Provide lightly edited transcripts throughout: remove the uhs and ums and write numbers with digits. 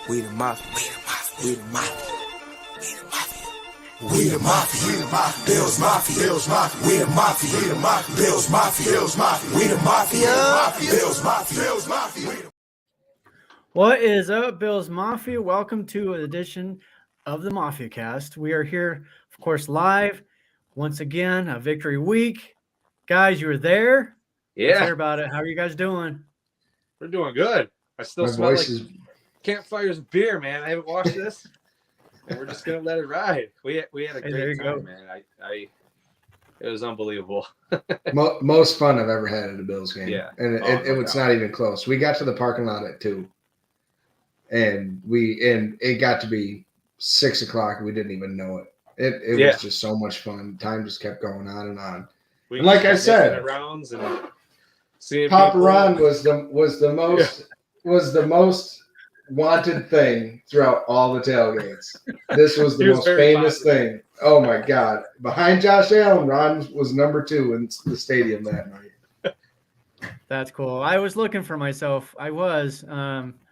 We the mafia. We the mafia. We the mafia. We the mafia. We the mafia. Bills mafia. Bills mafia. We the mafia. We the mafia. Bills mafia. Bills mafia. We the mafia. Bills mafia. Bills mafia. What is up, Bills Mafia? Welcome to an edition of the Mafia Cast. We are here, of course, live once again, a victory week. Guys, you were there. Let's hear about it. How are you guys doing? We're doing good. I still smell like campfires and beer, man. I haven't washed this, and we're just gonna let it ride. We had a great time, man. It was unbelievable. Most fun I've ever had at a Bills game. Yeah, and it was not even close. We got to the parking lot at 2, and it got to be 6 o'clock. We didn't even know it. It was just so much fun. Time just kept going on and on. And like I said, rounds and seeing Papa Ron was the most wanted thing throughout all the tailgates. This was the most famous thing. Oh my God! Behind Josh Allen, Ron was number 2 in the stadium that night. That's cool. I was looking for myself. I was.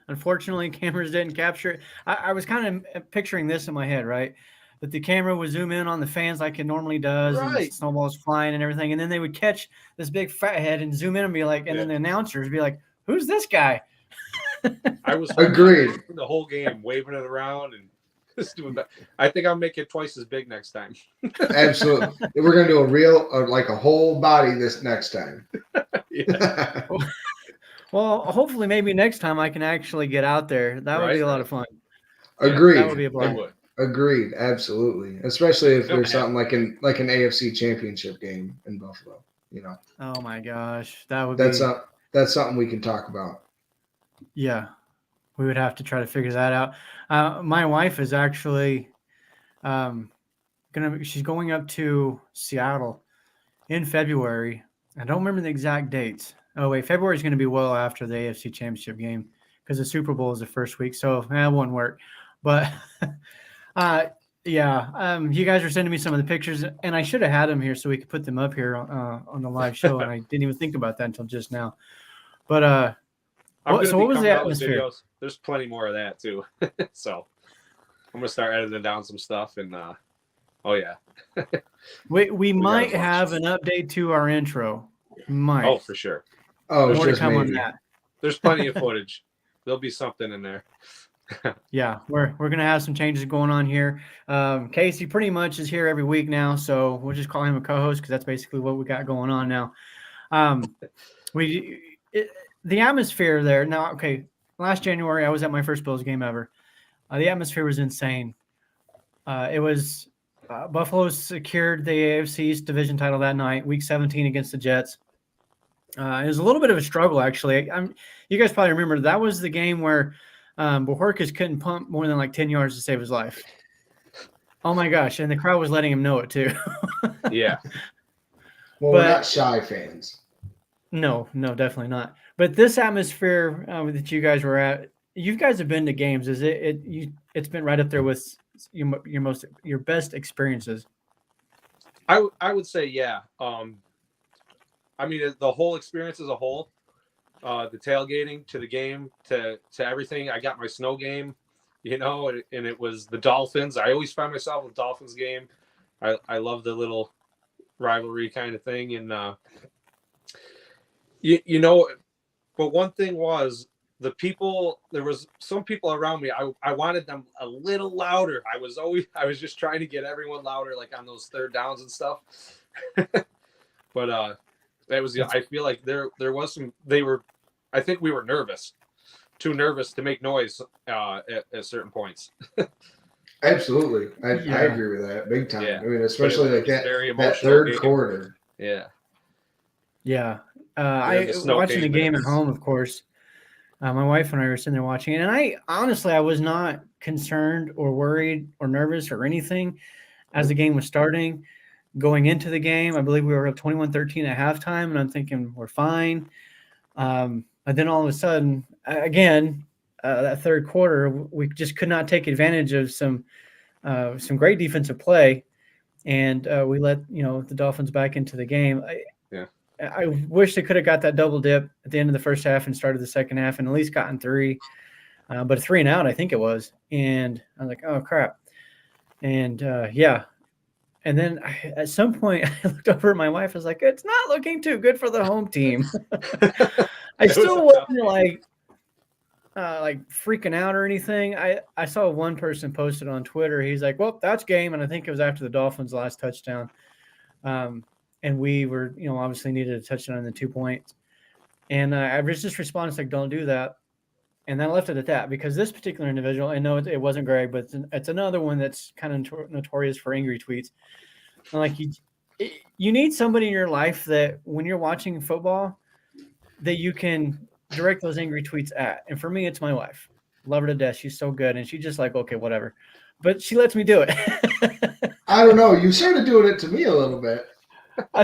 Unfortunately, cameras didn't capture it. I was kind of picturing this in my head, right? That the camera would zoom in on the fans like it normally does, and the snowballs flying and everything, and then they would catch this big fat head and zoom in and be like, and then the announcers be like, "Who's this guy?" I was agreed the whole game, waving it around and just doing that. I think I'll make it twice as big next time. Absolutely, we're gonna do a whole body this next time. Well, hopefully, maybe next time I can actually get out there. That would be a lot of fun. Agreed. That would be a blast. Agreed, absolutely. Especially if there's something like an AFC championship game in Buffalo, Oh my gosh, that's something we can talk about. Yeah, we would have to try to figure that out. My wife is actually she's going up to Seattle in February. I don't remember the exact dates. Oh wait, February is going to be well after the AFC championship game because the Super Bowl is the first week, so that won't work. But you guys are sending me some of the pictures, and I should have had them here so we could put them up here on the live show, and I didn't even think about that until just now. But what was the atmosphere? There's plenty more of that too. So I'm gonna start editing down some stuff, and we might have an update to our intro. Might. Oh, for sure. Oh, more to come on that. There's plenty of footage. There'll be something in there. Yeah, we're gonna have some changes going on here. Casey pretty much is here every week now, so we'll just call him a co-host because that's basically what we got going on now. The atmosphere there now. Okay, last January I was at my first Bills game ever. The atmosphere was insane. It was Buffalo secured the AFC East division title that night, Week 17 against the Jets. It was a little bit of a struggle, actually. You guys probably remember that was the game where Bojorquez couldn't pump more than like 10 yards to save his life. Oh my gosh! And the crowd was letting him know it too. Yeah. Well, we're not shy fans. No, definitely not. But this atmosphere that you guys were at, you guys have been to games. Is it's been right up there with your best experiences? I would say yeah. I mean, the whole experience as a whole, the tailgating to the game to everything. I got my snow game, and it was the Dolphins. I always find myself at the Dolphins game. I love the little rivalry kind of thing, and but one thing was the people. There was some people around me. I wanted them a little louder. I was just trying to get everyone louder, like on those third downs and stuff. But that was. I feel like there was some. I think we were too nervous to make noise at certain points. Absolutely, I agree with that big time. Yeah. I mean, especially like that third quarter. Yeah. Yeah. I watching the game at home, of course. My wife and I were sitting there watching it, and I was not concerned or worried or nervous or anything as the game was starting. Going into the game, I believe we were up 21-13 at halftime, and I'm thinking we're fine. But then all of a sudden, again, that third quarter, we just could not take advantage of some great defensive play, and we let the Dolphins back into the game. I wish they could have got that double dip at the end of the first half and started the second half and at least gotten 3. but 3-and-out, I think it was. And I was like, oh, crap. And, yeah. And then at some point, I looked over at my wife. I was like, it's not looking too good for the home team. I still wasn't like freaking out or anything. I saw one person posted on Twitter. He's like, well, that's game. And I think it was after the Dolphins' last touchdown. And we were, obviously needed a touchdown in the 2 points. And I was just responding like, don't do that. And then I left it at that because this particular individual, I know it wasn't Greg, but it's another one that's kind of notorious for angry tweets. And like you need somebody in your life that when you're watching football that you can direct those angry tweets at. And for me, it's my wife. Love her to death. She's so good. And she's just like, okay, whatever. But she lets me do it. I don't know. You started doing it to me a little bit.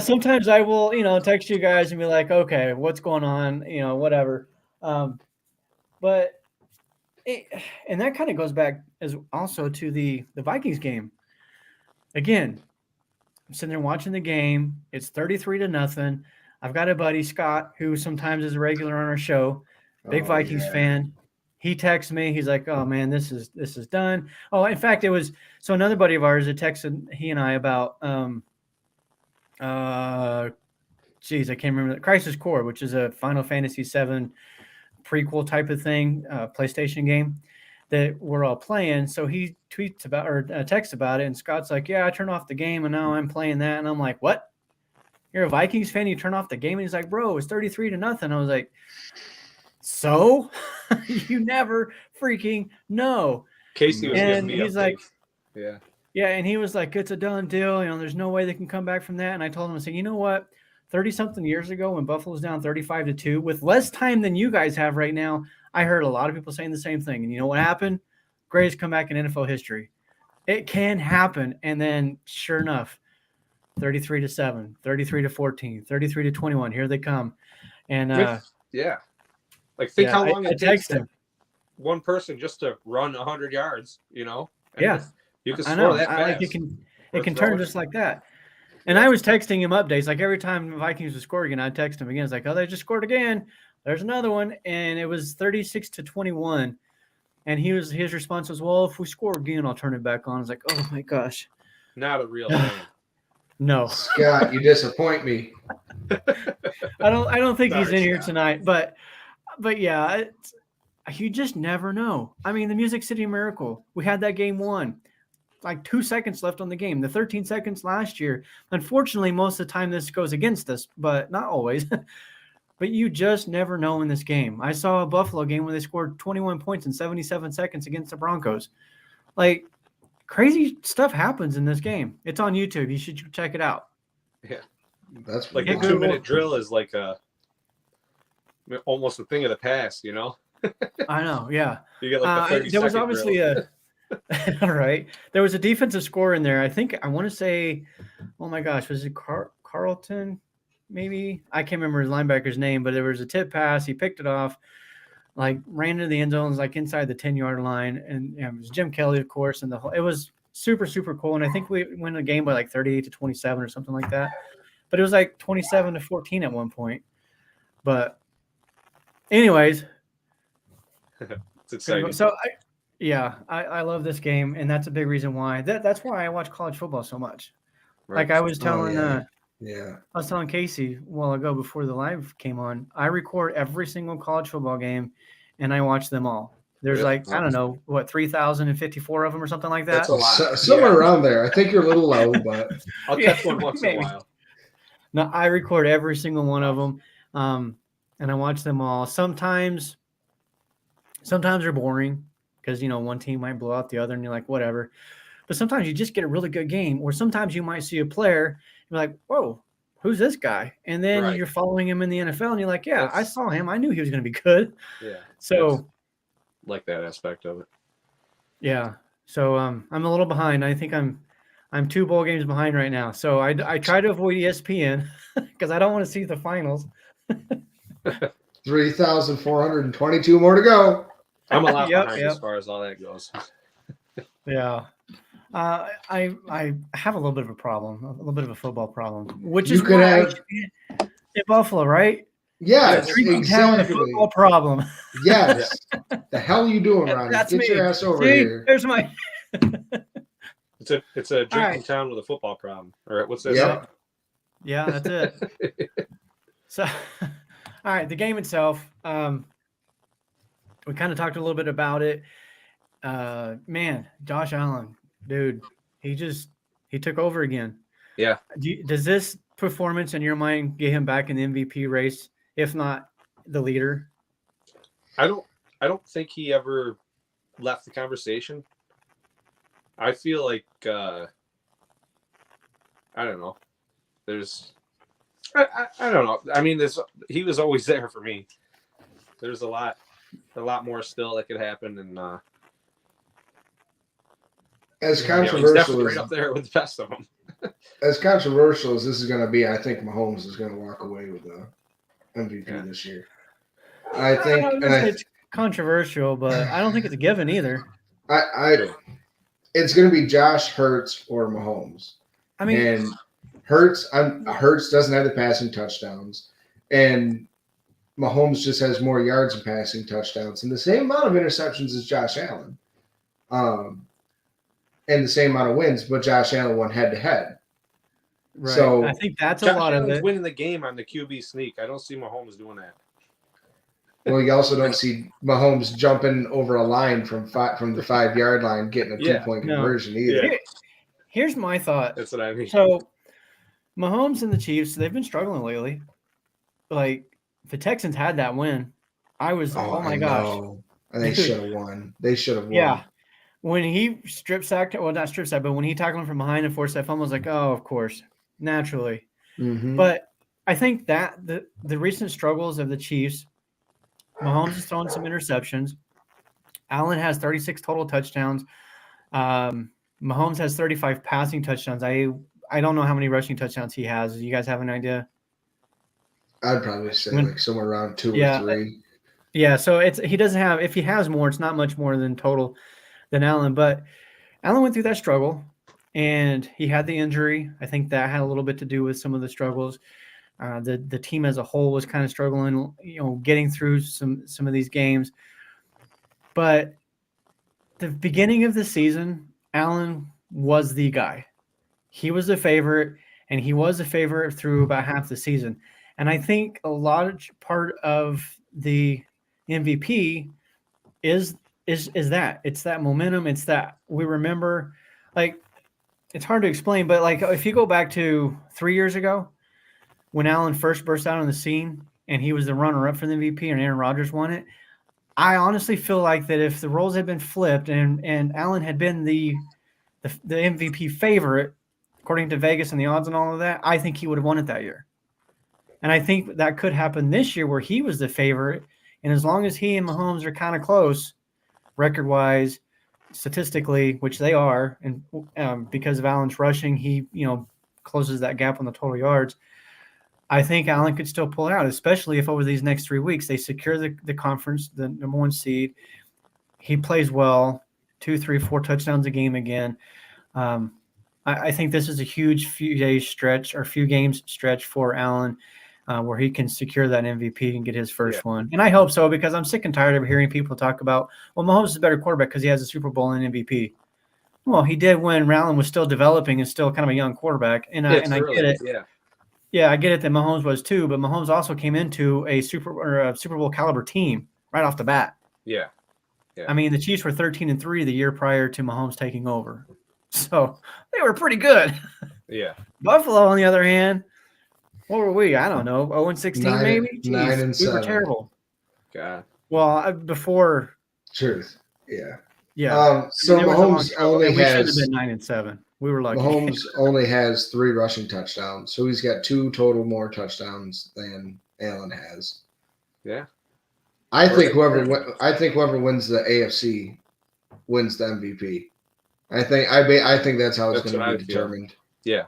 Sometimes I will, text you guys and be like, okay, what's going on? Whatever. And that kind of goes back as also to the Vikings game. Again, I'm sitting there watching the game. It's 33-0. I've got a buddy, Scott, who sometimes is a regular on our show, big Vikings fan. He texts me. He's like, oh, man, this is done. Oh, in fact, it was – so another buddy of ours had texted he and I about I can't remember. Crisis Core, which is a Final Fantasy VII prequel type of thing, PlayStation game that we're all playing. So he tweets about or texts about it, and Scott's like, yeah, I turned off the game, and now I'm playing that. And I'm like, what? You're a Vikings fan? You turn off the game? And he's like, bro, it's 33-0. I was like, so? You never freaking know. Casey was and giving me he's like, yeah. Yeah, and he was like, it's a done deal. There's no way they can come back from that. And I told him, I said, you know what? 30-something years ago when Buffalo's down 35-2, with less time than you guys have right now, I heard a lot of people saying the same thing. And you know what happened? Greatest comeback in NFL history. It can happen. And then, sure enough, 33-7, 33-14, 33-21. Here they come. And like think how long it takes one person just to run 100 yards. And yeah, you can score that fast. Like it can turn just like that. And I was texting him updates. Like every time the Vikings would score again, I'd text him again. It's like, oh, they just scored again. There's another one. And it was 36-21. And his response was, well, if we score again, I'll turn it back on. I was like, oh my gosh. Not a real fan. No. Scott, you disappoint me. I don't think he's in here tonight. But yeah, you just never know. I mean, the Music City Miracle, we had that game won. Like 2 seconds left on the game. The 13 seconds last year. Unfortunately, most of the time this goes against us, but not always. But you just never know in this game. I saw a Buffalo game where they scored 21 points in 77 seconds against the Broncos. Like, crazy stuff happens in this game. It's on YouTube. You should check it out. Yeah. That's like a 2-minute drill is like almost a thing of the past, I know, yeah. You get like the 30 there was obviously all right. There was a defensive score in there. I want to say, oh my gosh, was it Carlton? Maybe I can't remember his linebacker's name, but there was a tip pass. He picked it off, like ran into the end zone, like inside the 10-yard line, and it was Jim Kelly, of course, and it was super, super cool. And I think we won the game by like 38-27 or something like that. But it was like 27-14 at one point. But, anyways, it's exciting. So I love this game, and that's a big reason why. That's why I watch college football so much. Right. Like I was telling. I was telling Casey a while ago before the live came on, I record every single college football game and I watch them all. There's I don't know, 3,054 of them or something like that. That's a lot. Somewhere around there. I think you're a little low, but I'll catch one once in a while. No, I record every single one of them. And I watch them all. Sometimes they're boring because, one team might blow out the other and you're like, whatever. But sometimes you just get a really good game, or sometimes you might see a player. You're like, whoa, who's this guy? And then you're following him in the NFL, and you're like, yeah, I saw him. I knew he was going to be good. Yeah. So, like that aspect of it. Yeah. So I'm a little behind. I think I'm 2 bowl games behind right now. So I try to avoid ESPN because I don't want to see the finals. 3,422 more to go. I'm a lot behind as far as all that goes. Yeah. I have a little bit of a problem, a little bit of a football problem, which is why in Buffalo, right? Yes, exactly. A football problem. Yes. The hell are you doing, Ronnie? That's Get me. your ass over See? here. There's my. It's a drinking right. town with a football problem. Or what's that? Yep. Yeah, that's it. So, all right, the game itself. We kind of talked a little bit about it. Man, Josh Allen, dude, he took over again. Yeah. Does this performance in your mind get him back in the MVP race, if not the leader? I don't think he ever left the conversation. I feel like I don't know. I don't know. I mean, he was always there for me. There's a lot more still that could happen, and as controversial, he's definitely right up there with the best of them. As controversial as this is going to be, I think Mahomes is going to walk away with the MVP this year. I think it's controversial, but I don't think it's a given either. It's going to be Josh, Hurts, or Mahomes. I mean, and Hurts doesn't have the passing touchdowns, and Mahomes just has more yards and passing touchdowns, and the same amount of interceptions as Josh Allen, and the same amount of wins, but Josh Allen won head to head. Right. So I think that's Josh a lot Allen's of it. Winning the game on the QB sneak. I don't see Mahomes doing that. Well, you also don't see Mahomes jumping over a line from the 5-yard line, getting a 2-point conversion either. Yeah. Here's my thought. That's what I mean. So, Mahomes and the Chiefs, they've been struggling lately. Like, the Texans had that win. I was, oh my gosh. And they should have won. They should have won. Yeah. When he strip sacked, well, not strip sacked, but when he tackled him from behind and forced that fumble, I was like, oh, of course, naturally. Mm-hmm. But I think that the recent struggles of the Chiefs, Mahomes is throwing some interceptions. Allen has 36 total touchdowns. Mahomes has 35 passing touchdowns. I don't know how many rushing touchdowns he has. Do you guys have an idea? I'd probably say like somewhere around 2 or 3. Yeah, so he doesn't have, if he has more, it's not much more than total than Allen. But Allen went through that struggle, and he had the injury. I think that had a little bit to do with some of the struggles. The team as a whole was kind of struggling, getting through some of these games. But the beginning of the season, Allen was the guy. He was the favorite, and he was the favorite through about half the season. And I think a large part of the MVP is that. It's that momentum. It's that we remember, like, it's hard to explain, but like if you go back to 3 years ago when Allen first burst out on the scene and he was the runner-up for the MVP and Aaron Rodgers won it, I honestly feel like that if the roles had been flipped and Allen had been the MVP favorite, according to Vegas and the odds and all of that, I think he would have won it that year. And I think that could happen this year where he was the favorite. And as long as he and Mahomes are kind of close, record-wise, statistically, which they are, and because of Allen's rushing, he closes that gap on the total yards. I think Allen could still pull it out, especially if over these next 3 weeks they secure the conference, the number 1 seed. He plays well, 2, 3, 4 touchdowns a game again. I think this is a huge few games stretch for Allen, where he can secure that MVP and get his first one. And I hope so, because I'm sick and tired of hearing people talk about, well, Mahomes is a better quarterback because he has a Super Bowl and MVP. Well, he did when Allen was still developing and still kind of a young quarterback. And I get it. Yeah, I get it that Mahomes was too, but Mahomes also came into a Super Bowl caliber team right off the bat. Yeah. I mean, the Chiefs were 13-3 the year prior to Mahomes taking over. So they were pretty good. Yeah. Buffalo, on the other hand, what were we? I don't know, 0-16 maybe? 9-7. We were terrible. God. Well, before. Truth. Yeah. Yeah. So Mahomes only we has. should have been 9-7. We were lucky. Mahomes only has 3 rushing touchdowns, so he's got 2 total more touchdowns than Allen has. Yeah. I think whoever wins the AFC wins the MVP. I think that's how it's going to be determined. Yeah.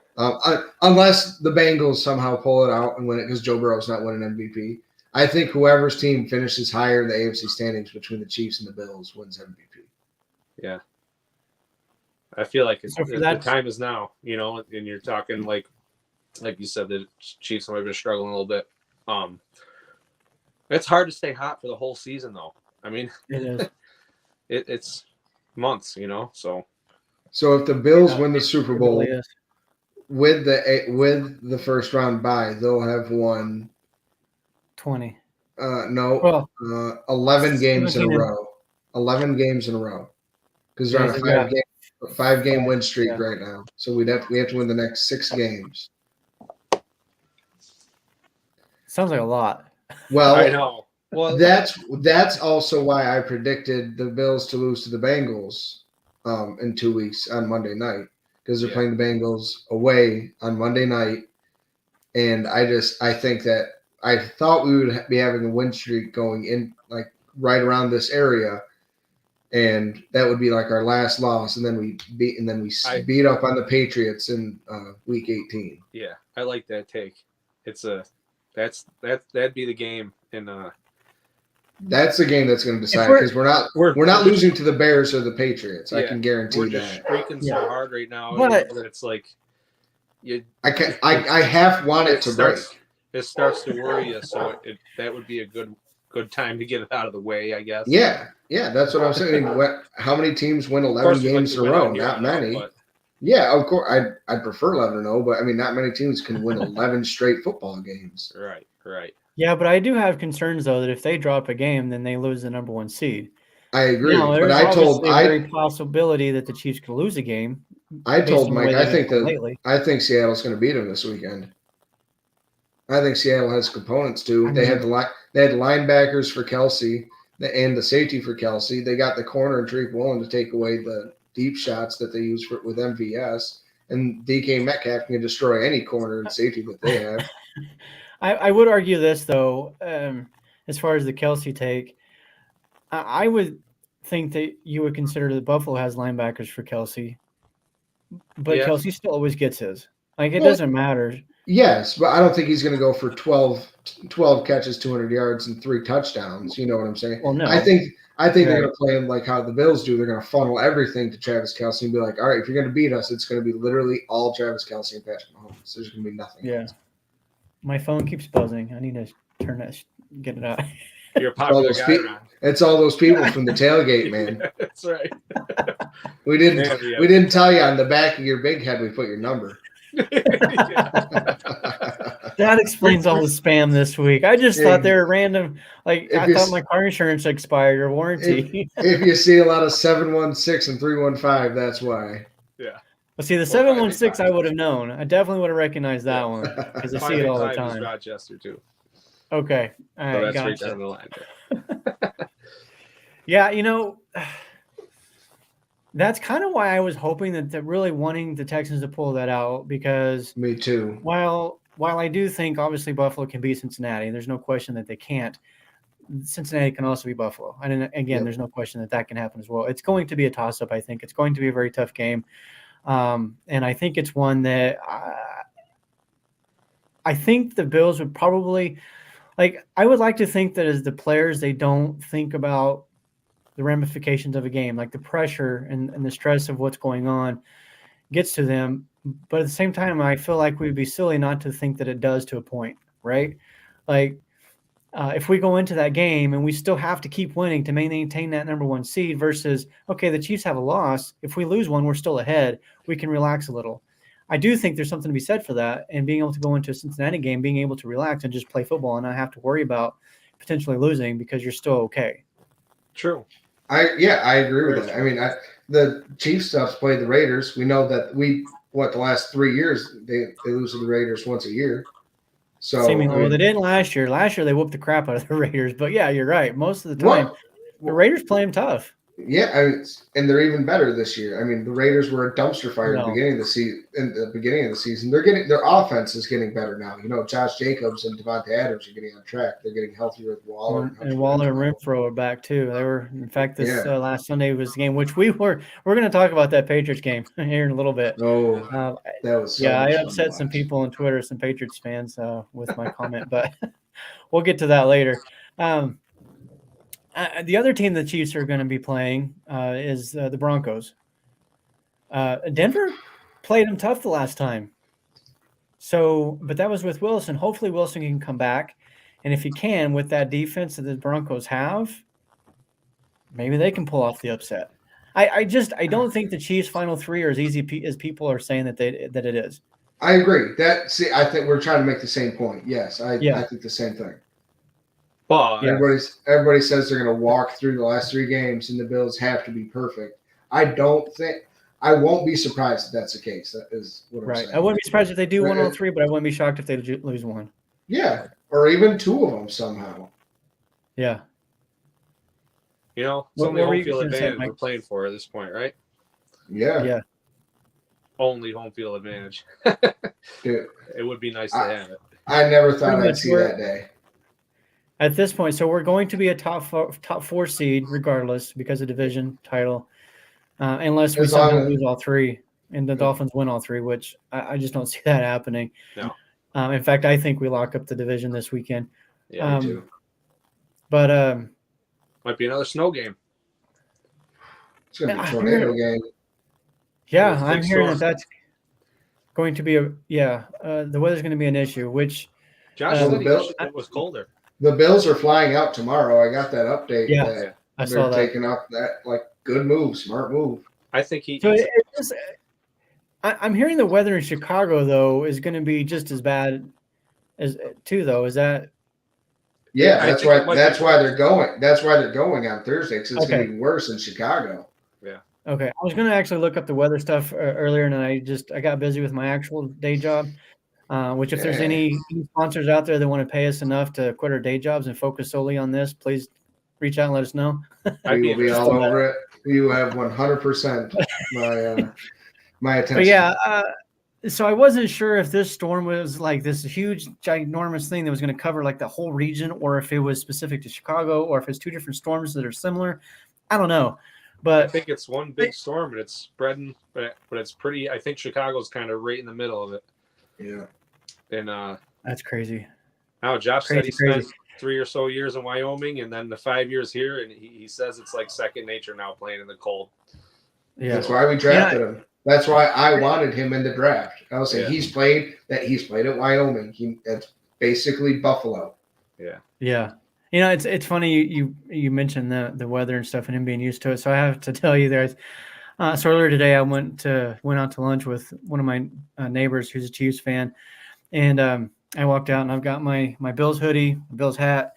Unless the Bengals somehow pull it out and win it because Joe Burrow's not winning MVP. I think whoever's team finishes higher in the AFC standings between the Chiefs and the Bills wins MVP. Yeah. I feel like the time is now, and you're talking like you said, the Chiefs might have been struggling a little bit. It's hard to stay hot for the whole season, though. I mean, It is. it's months, so. So if the Bills win the Super It Bowl really is. with the first round bye, they'll have won 20. 11 games in a 17 and- row. 11 games in a row. Because they're Yeah, on a they got- five-game win streak Yeah. right now. So we have to win the next 6 games. Sounds like a lot. Well, I know. Well, that's also why I predicted the Bills to lose to the Bengals in 2 weeks on Monday night, because they're playing the Bengals away on Monday night, and I think that I thought we would be having a win streak going in like right around this area, and that would be like our last loss, and then we beat up on the Patriots in week 18. Yeah, I like that take. It's that'd be the game, and that's the game that's going to decide, because we're not losing to the Bears or the Patriots. I can guarantee we're just that. streaking so hard right now But that it's like I half want it to break. It starts to worry you, so that would be a good time to get it out of the way, I guess. Yeah, that's what I'm saying. How many teams win 11 games in a row? Not many. Yeah, of course. I'd prefer 11-0, but I mean, not many teams can win 11 straight football games. Right. Yeah, but I do have concerns though that if they drop a game, then they lose the number 1 seed. I agree, There's but a very possibility that the Chiefs could lose a game. I told Mike I think Seattle's going to beat them this weekend. I think Seattle has components too. They had linebackers for Kelsey and the safety for Kelsey. They got the corner and Tariq Woolen to take away the deep shots that they use with MVS. And DK Metcalf can destroy any corner and safety that they have. I would argue this though, as far as the Kelsey take, I would think that you would consider that Buffalo has linebackers for Kelsey, but Kelsey still always gets his. Like it doesn't matter. Yes, but I don't think he's going to go for 12 catches, 200 yards, and 3 touchdowns. You know what I'm saying? Well, no. I think they're going to play him like how the Bills do. They're going to funnel everything to Travis Kelce and be like, all right, if you're going to beat us, it's going to be literally all Travis Kelce and Patrick Mahomes. There's going to be nothing else. My phone keeps buzzing. I need to turn that, get it out. You're a popular guy, Ron. It's all those people from the tailgate, man. That's right. We didn't tell you on the back of your big head we put your number. That explains all the spam this week. I just thought they were random. Like I thought my car insurance expired or warranty. If you see a lot of 716 and 315, that's why. Yeah. Well, see, the 716 I would have known. I definitely would have recognized that one because I see it all the time. Rochester too. Okay. All right. So that's gotcha. right down the line there. Yeah, that's kind of why I was hoping that really wanting the Texans to pull that out, because me too. While I do think obviously Buffalo can beat Cincinnati, there's no question that they can't. Cincinnati can also be Buffalo. And again, there's no question that can happen as well. It's going to be a toss-up, I think. It's going to be a very tough game. And I think it's one that I think the Bills would probably – I would like to think that as the players, they don't think about the ramifications of a game, like the pressure and the stress of what's going on gets to them. But at the same time, I feel like we'd be silly not to think that it does to a point, right? If we go into that game and we still have to keep winning to maintain that number 1 seed versus, okay, the Chiefs have a loss. If we lose one, we're still ahead. We can relax a little. I do think there's something to be said for that, and being able to go into a Cincinnati game, being able to relax and just play football and not have to worry about potentially losing because you're still okay. True. I agree with that. I mean, the Chiefs stuff's played the Raiders. We know that the last 3 years they lose to the Raiders once a year. So seemingly, they didn't last year. Last year they whooped the crap out of the Raiders. But yeah, you're right. Most of the time, the Raiders play them tough. Yeah, and they're even better this year. I mean, the Raiders were a dumpster fire at the beginning of the season. In the beginning of the season, their offense is getting better now. Josh Jacobs and Devontae Adams are getting on track. They're getting healthier with Waller. And Waller and Renfro are back too. They were, in fact, this last Sunday was the game which we're going to talk about that Patriots game here in a little bit. Oh, that was I upset some people on Twitter, some Patriots fans, with my comment, but we'll get to that later. The other team the Chiefs are going to be playing is the Broncos. Denver played them tough the last time. But that was with Wilson. Hopefully Wilson can come back. And if he can, with that defense that the Broncos have, maybe they can pull off the upset. I don't think the Chiefs' final three are as easy as people are saying that it is. I agree. I think we're trying to make the same point. Yes, I think the same thing. But everybody says they're going to walk through the last 3 games, and the Bills have to be perfect. I won't be surprised if that's the case. That is what I'm saying. I wouldn't be surprised if they do win all 3, but I wouldn't be shocked if they lose 1. Yeah, or even 2 of them somehow. Yeah. It's only home field advantage we're playing for at this point, right? Yeah. Yeah. Only home field advantage. Dude, it would be nice to have it. I never thought I'd see that day. At this point, so we're going to be a top 4 seed regardless because of division title, unless we somehow lose all 3 and the Dolphins win all 3, which I just don't see that happening. No. In fact, I think we lock up the division this weekend. Yeah, me too. But might be another snow game. It's going to be a tornado game. Yeah, I'm hearing that's going to be the weather's going to be an issue, which Josh said it was colder. The Bills are flying out tomorrow. I got that update. Yeah, I saw that. They're taking up that good move, smart move. I think I'm hearing the weather in Chicago though is going to be just as bad as too though. Is that? Yeah, that's why they're going. That's why they're going on Thursday because it's going to be worse in Chicago. Yeah. Okay, I was going to actually look up the weather stuff earlier, and I got busy with my actual day job. Which if there's any sponsors out there that want to pay us enough to quit our day jobs and focus solely on this, please reach out and let us know. We will be all over it. You have 100% my attention. But yeah, so I wasn't sure if this storm was like this huge, ginormous thing that was going to cover like the whole region, or if it was specific to Chicago, or if it's 2 different storms that are similar. I don't know. But I think it's one big storm and it's spreading, but it's pretty. I think Chicago's kind of right in the middle of it. Yeah. And that's crazy. Now Josh said he spent 3 or so years in Wyoming and then the 5 years here, and he says it's like second nature now playing in the cold. Yeah, that's why we drafted him. That's why I wanted him in the draft. I was saying he's played at Wyoming. That's basically Buffalo. Yeah. Yeah. It's funny you mentioned the weather and stuff and him being used to it. So I have to tell you so earlier today I went out to lunch with one of my neighbors who's a Chiefs fan. And I walked out and I've got my Bills hoodie, Bills hat.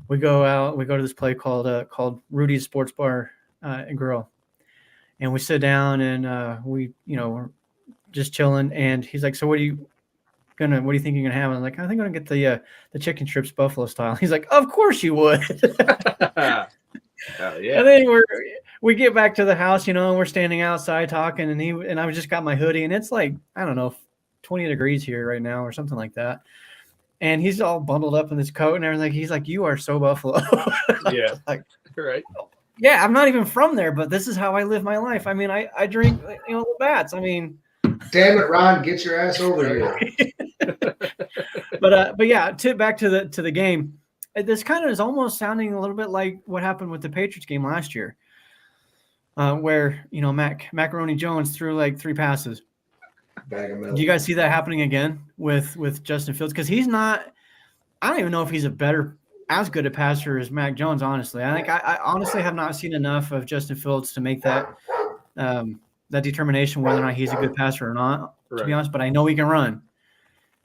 We go out, we go to this place called Rudy's Sports Bar and Grill. And we sit down and we're just chilling. And he's like, so what do you think you're gonna have? And I'm like, I think I'm gonna get the chicken strips buffalo style. He's like, of course you would. Yeah. And then we get back to the house, and we're standing outside talking, and I just got my hoodie, and it's like, I don't know, 20 degrees here right now or something like that. And he's all bundled up in this coat and everything. He's like, you are so Buffalo. Yeah. Like, right. Yeah, I'm not even from there, but this is how I live my life. I mean, I drink, the bats. I mean, damn it, Ron, get your ass over here. But yeah, back to the game. This kind of is almost sounding a little bit like what happened with the Patriots game last year, where Macaroni Jones threw like 3 passes. Bag of milk. Do you guys see that happening again with Justin Fields? Because he's not. I don't even know if he's as good a passer as Mac Jones. Honestly, I think I honestly have not seen enough of Justin Fields to make that determination whether or not he's a good passer or not. To be honest, but I know he can run.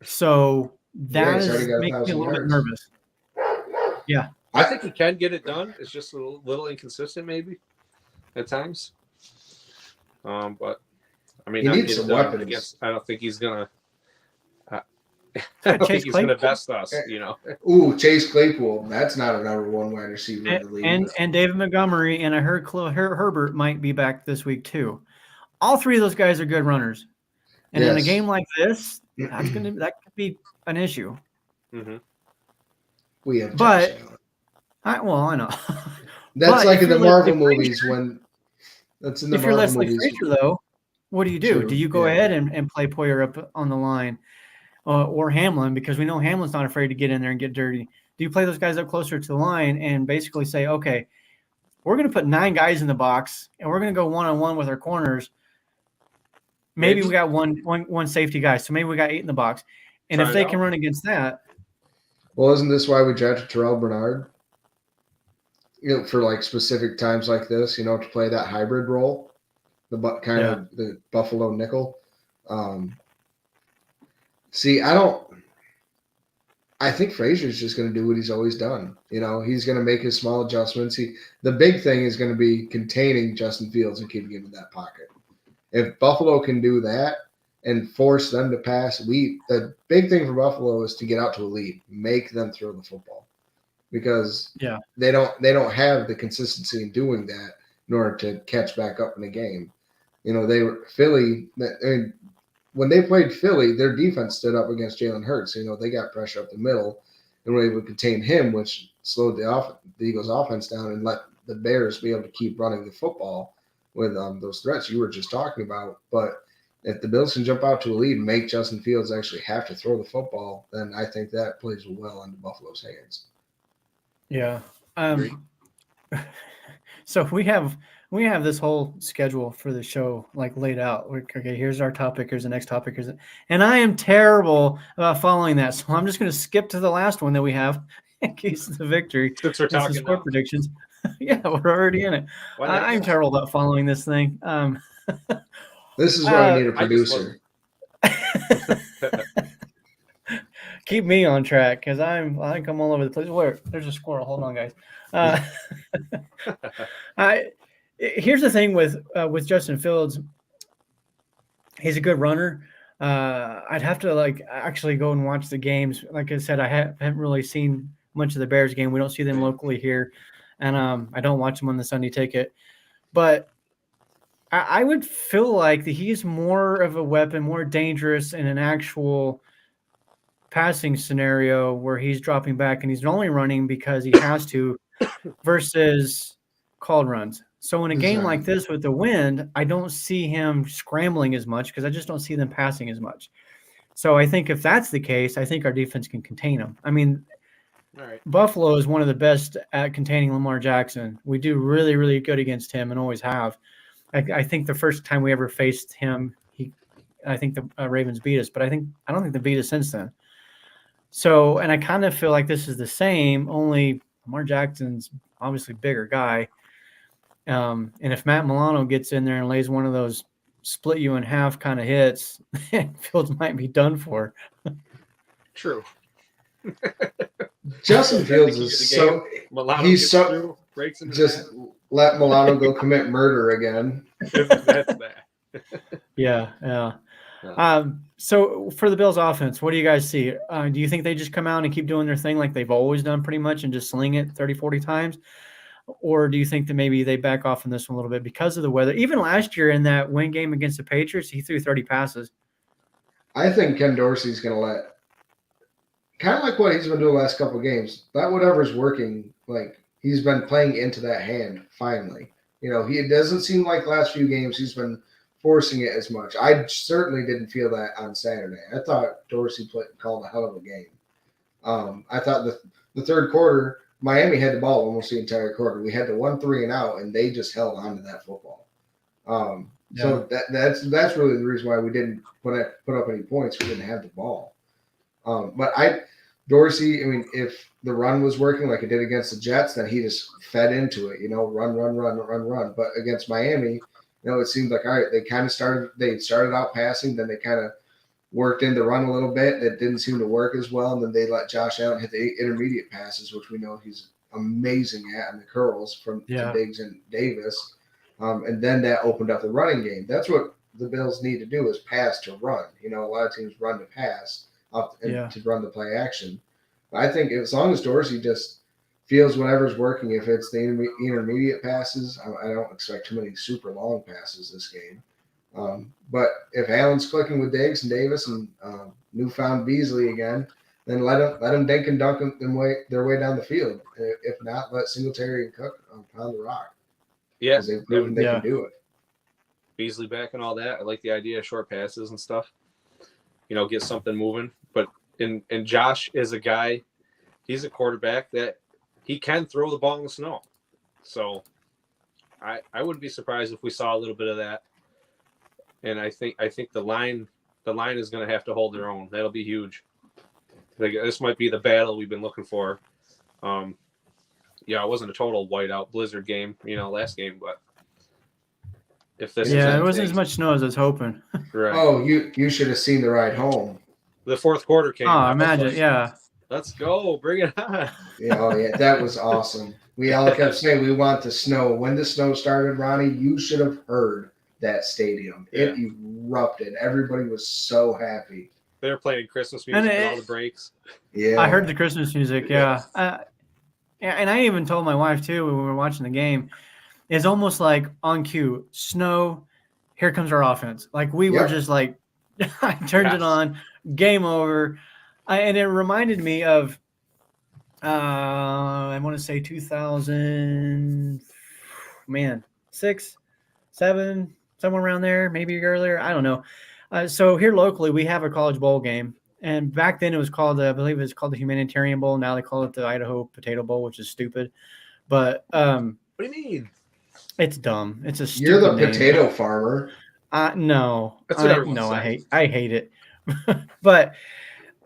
So that is making me a little bit nervous. Yeah, I think he can get it done. It's just a little inconsistent, maybe at times. But I mean, he needs some weapons. I don't think he's gonna. I don't think he's gonna best us. Ooh, Chase Claypool. That's not a number 1 wide receiver in the league. And David Montgomery, and I heard Herbert might be back this week too. All 3 of those guys are good runners, and in a game like this, that could be an issue. Mm-hmm. We have, but I know. That's like in the Marvel movies when. That's in the Marvel movies. If you're Leslie Frazier, though, what do you do? True. Do you go ahead and play Poyer up on the line, or Hamlin, because we know Hamlin's not afraid to get in there and get dirty? Do you play those guys up closer to the line and basically say, okay, we're going to put 9 guys in the box and we're going to go one-on-one with our corners. Maybe we got one safety guy, so maybe we got 8 in the box. And if they can run against that. Well, isn't this why we drafted Terrell Bernard? for like specific times like this, to play that hybrid role, the Buffalo nickel. I think Frazier's just going to do what he's always done. He's going to make his small adjustments. The big thing is going to be containing Justin Fields and keeping him in that pocket. If Buffalo can do that and force them to pass, the big thing for Buffalo is to get out to a lead, make them throw the football, because they don't have the consistency in doing that in order to catch back up in the game. Philly. When they played Philly, their defense stood up against Jalen Hurts. They got pressure up the middle and were able to contain him, which slowed the Eagles' offense down and let the Bears be able to keep running the football with those threats you were just talking about. But if the Bills can jump out to a lead and make Justin Fields actually have to throw the football, then I think that plays well into Buffalo's hands. Yeah. So we have this whole schedule for the show like laid out. Okay, here's our topic. Here's the next topic. And I am terrible about following that. So I'm just going to skip to the last one that we have in case of the victory. Since we're talking score predictions. Yeah, we're already in it. I'm terrible about following this thing. This is why I need a producer. Keep me on track because I think I'm all over the place. Where there's a squirrel. Hold on, guys. Here's the thing with Justin Fields. He's a good runner. I'd have to actually go and watch the games. Like I said, I haven't really seen much of the Bears game. We don't see them locally here, and I don't watch them on the Sunday Ticket. But I would feel like that he's more of a weapon, more dangerous in an actual passing scenario where he's dropping back and he's only running because he has to versus called runs. So in a game like this with the wind, I don't see him scrambling as much because I just don't see them passing as much. So I think if that's the case, I think our defense can contain him. I mean, Buffalo is one of the best at containing Lamar Jackson. We do really, really good against him and always have. I think the first time we ever faced him, I think the Ravens beat us, but I don't think they beat us since then. So, and I kind of feel like this is the same, only Lamar Jackson's obviously bigger guy. And if Matt Milano gets in there and lays one of those split you in half kind of hits, Fields might be done for. True. Justin Fields is so just let Milano go commit murder again. That's that. Yeah. So for the Bills offense, what do you guys see? Do you think they just come out and keep doing their thing like they've always done pretty much and just sling it 30, 40 times? Or do you think that maybe they back off on this one a little bit because of the weather? Even last year in that win game against the Patriots, he threw 30 passes. I think Ken Dorsey's going to let – kind of like what he's been doing the last couple of games. That whatever's working, he's been playing into that hand finally. It doesn't seem like last few games he's been forcing it as much. I certainly didn't feel that on Saturday. I thought Dorsey called a hell of a game. I thought the third quarter – Miami had the ball almost the entire quarter. We had the 1 3-and-out, and they just held on to that football. So that's really the reason why we didn't put up any points. We didn't have the ball. But Dorsey, if the run was working like it did against the Jets, then he just fed into it. Run. But against Miami, it seemed like all right. They started out passing, then they kind of worked in the run a little bit. It didn't seem to work as well. And then they let Josh Allen hit the intermediate passes, which we know he's amazing at, and the curls from Diggs and Davis. And then that opened up the running game. That's what the Bills need to do is pass to run. A lot of teams run to pass to run the play action. But I think as long as Dorsey just feels whatever's working, if it's the intermediate passes, I don't expect too many super long passes this game. But if Allen's clicking with Diggs and Davis and newfound Beasley again, then let them dink and dunk their way down the field. If not, let Singletary and Cook pound the rock. Yeah, because they've proven they can do it. Beasley back and all that. I like the idea of short passes and stuff. Get something moving. But and Josh is a guy. He's a quarterback that he can throw the ball in the snow. So I wouldn't be surprised if we saw a little bit of that. And I think the line is going to have to hold their own. That'll be huge. This might be the battle we've been looking for. it wasn't a total whiteout blizzard game, last game, but if this it wasn't as much snow as I was hoping. Right. Oh, you should have seen the ride home. The fourth quarter came. Oh, imagine, Let's go, bring it on. Yeah, that was awesome. We all kept saying we want the snow. When the snow started, Ronnie, you should have heard that stadium. It erupted. Everybody was so happy. They were playing Christmas music and all the breaks. Yeah, I heard the Christmas music. Yeah, and I even told my wife too when we were watching the game. It's almost like on cue, snow. Here comes our offense. Like we were just like, I turned it on, game over, and it reminded me of, I want to say 2006, 7, somewhere around there, maybe earlier. I don't know. So here locally, we have a college bowl game. And back then it was called, I believe it's called the Humanitarian Bowl. Now they call it the Idaho Potato Bowl, which is stupid. But what do you mean? It's dumb. It's a stupid You're the name. potato farmer. No. That's what everyone says. I hate it. But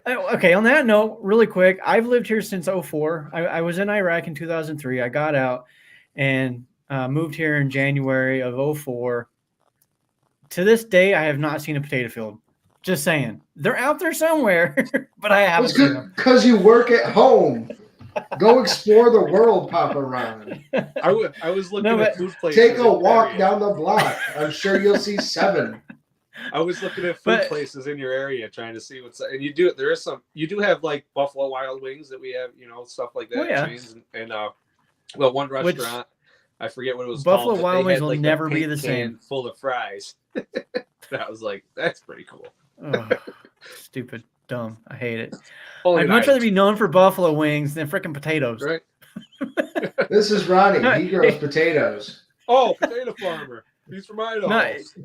okay, on that note, really quick, I've lived here since 2004. I was in Iraq in 2003. I got out and moved here in January of 2004. To this day, I have not seen a potato field. Just saying. They're out there somewhere, but I haven't seen them. Because you work at home. Go explore the world, Papa Ron. I was looking at food places. Take a walk down the block. I'm sure you'll see 7. I was looking at food places in your area trying to see what's, and you do have like Buffalo Wild Wings that we have, stuff like that. Oh, yeah. Chains and one restaurant, I forget what it was Buffalo called. Wild Wings will like never be the same. Full of fries. That was like, that's pretty cool. Oh, stupid, dumb. I hate it. I'd much rather be known for buffalo wings than freaking potatoes. Right. This is Ronnie. He grows potatoes. Oh, potato farmer. He's from Idaho. Nice.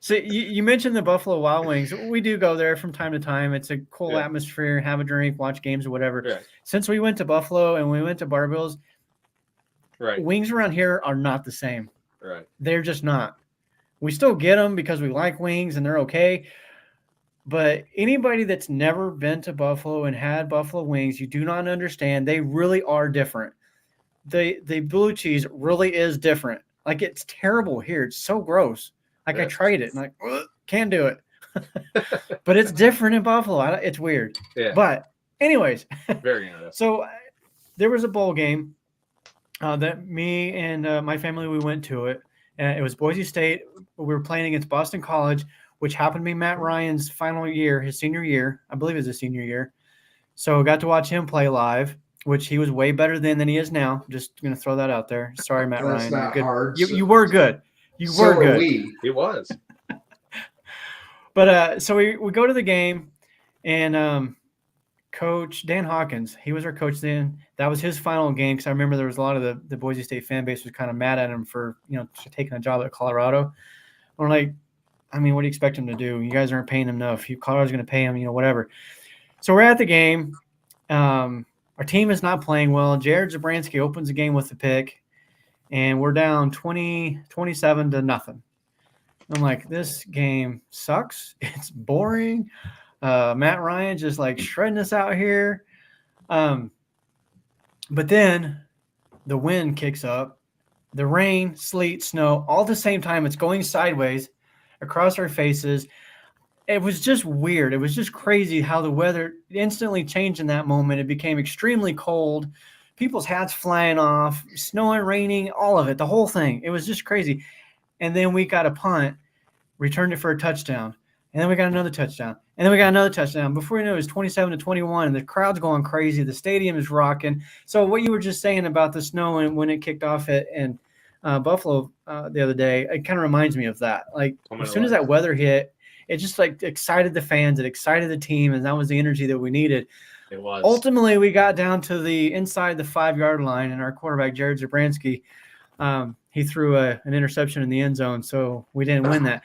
So you mentioned the Buffalo Wild Wings. We do go there from time to time. It's a cool atmosphere. Have a drink, watch games or whatever. Yeah. Since we went to Buffalo and we went to Barbell's, wings around here are not the same. Right. They're just not. We still get them because we like wings and they're okay. But anybody that's never been to Buffalo and had buffalo wings, you do not understand. They really are different. The blue cheese really is different. Like, it's terrible here. It's so gross. Like, I tried it and like, can't do it. But it's different in Buffalo. It's weird. Yeah. But anyways, very interesting. So there was a bowl game that me and my family, we went to it. It was Boise State. We were playing against Boston College, which happened to be Matt Ryan's final year, his senior year. I believe it was his senior year. So I got to watch him play live, which he was way better then than he is now. Just going to throw that out there. Sorry, Matt Ryan. Not good. Hard, you were good. You were good. He was. But so we go to the game, and Coach Dan Hawkins, he was our coach then. That was his final game because I remember there was a lot of the Boise State fan base was kind of mad at him for taking a job at Colorado. We're like, I mean, what do you expect him to do? You guys aren't paying him enough. Colorado's going to pay him, whatever. So we're at the game. Our team is not playing well. Jared Zabransky opens the game with a pick, and we're down 27-0. I'm like, this game sucks. It's boring. Matt Ryan just like shredding us out here. But then the wind kicks up, the rain, sleet, snow, all at the same time. It's going sideways across our faces. It was just weird. It was just crazy how the weather instantly changed in that moment. It became extremely cold. People's hats flying off, snowing, raining, all of it, the whole thing. It was just crazy. And then we got a punt, returned it for a touchdown. And then we got another touchdown. And then we got another touchdown. Before you know it, was 27-21, and the crowd's going crazy. The stadium is rocking. So what you were just saying about the snow and when it kicked off in Buffalo the other day, it kind of reminds me of that. Like, as soon as that weather hit, it just like excited the fans, it excited the team, and that was the energy that we needed. It was. Ultimately, we got down to the inside the 5-yard line, and our quarterback, Jared Zabransky, he threw an interception in the end zone, so we didn't win that.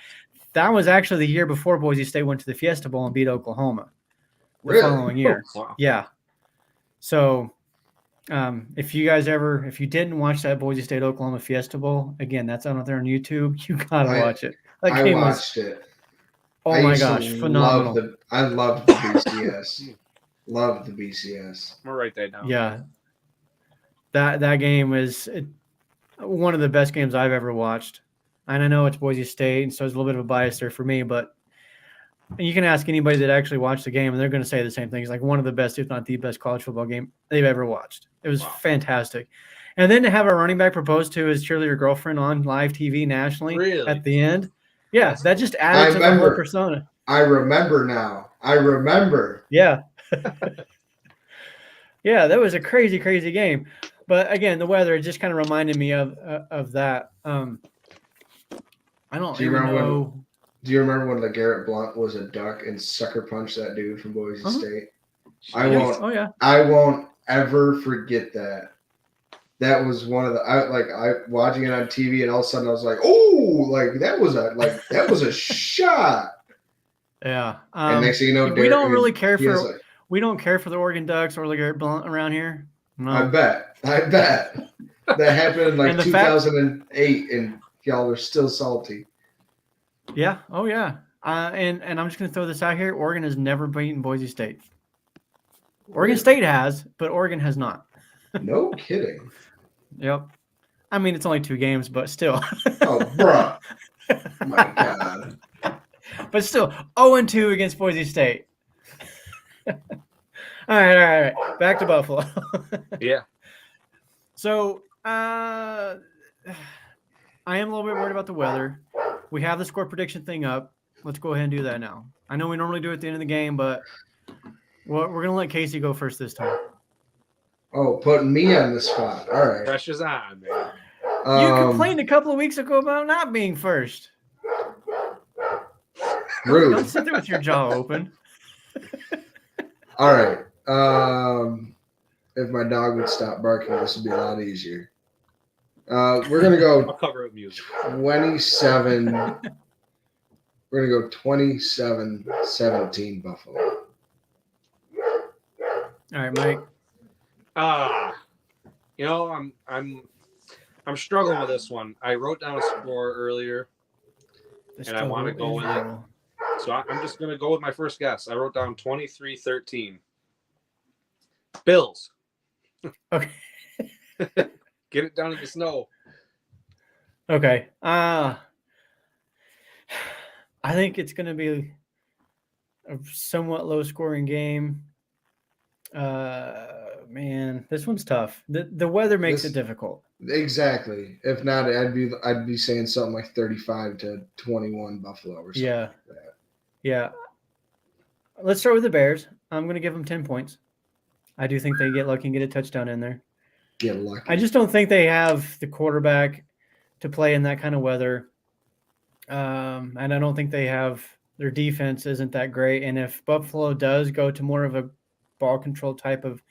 That was actually the year before Boise State went to the Fiesta Bowl and beat Oklahoma the following year. Oh, wow. Yeah. So if you didn't watch that Boise State Oklahoma Fiesta Bowl, again, that's out there on YouTube. You got to watch it. I watched it. Oh my gosh, phenomenal. I loved the BCS. Loved the BCS. I'm going to write that down. Yeah. That game is one of the best games I've ever watched. And I know it's Boise State, and so there's a little bit of a bias there for me, but you can ask anybody that actually watched the game, and they're going to say the same thing. It's like one of the best, if not the best, college football game they've ever watched. It was fantastic. And then to have a running back propose to his cheerleader girlfriend on live TV nationally at the end, that just added to the whole persona. I remember now. I remember. Yeah. Yeah, that was a crazy, crazy game. But again, the weather, it just kind of reminded me of that. I don't even know. Do you remember when LeGarrette Blount was a duck and sucker punched that dude from Boise State? I won't ever forget that. That was one of the I watching it on TV, and all of a sudden I was like, "Oh, that was a shot." Yeah. And next thing you know, we don't really care for we don't care for the Oregon Ducks or LeGarrette Blount around here. No. I bet that happened in 2008, and y'all are still salty. Yeah. Oh yeah. And I'm just gonna throw this out here. Oregon has never beaten Boise State. Oregon State has, but Oregon has not. No kidding. Yep. I mean, it's only 2 games, but still. Oh, bro. My God. But still, 0-2 against Boise State. All right. Back to Buffalo. Yeah. So, I am a little bit worried about the weather. We have the score prediction thing up. Let's go ahead and do that now. I know we normally do it at the end of the game, but we're going to let Casey go first this time. Oh, putting me on the spot. All right. Pressure's on, man. You complained a couple of weeks ago about not being first. Rude. Don't sit there with your jaw open. All right. If my dog would stop barking, this would be a lot easier. We're going to go I'll cover it with music. 27. We're going to go 27-17 Buffalo. All right, Mike. I'm struggling with this one. I wrote down a score earlier, and I want to go with it. So I'm just going to go with my first guess. I wrote down 23-13. Bills. Okay. Get it down in the snow. Okay. I think it's going to be a somewhat low-scoring game. Man, this one's tough. The weather makes it difficult. Exactly. If not, I'd be saying something like 35-21 Buffalo or something like that. Yeah. Let's start with the Bears. I'm going to give them 10 points. I do think they get lucky and get a touchdown in there. Get lucky. I just don't think they have the quarterback to play in that kind of weather. And I don't think they have their defense isn't that great. And if Buffalo does go to more of a ball control type of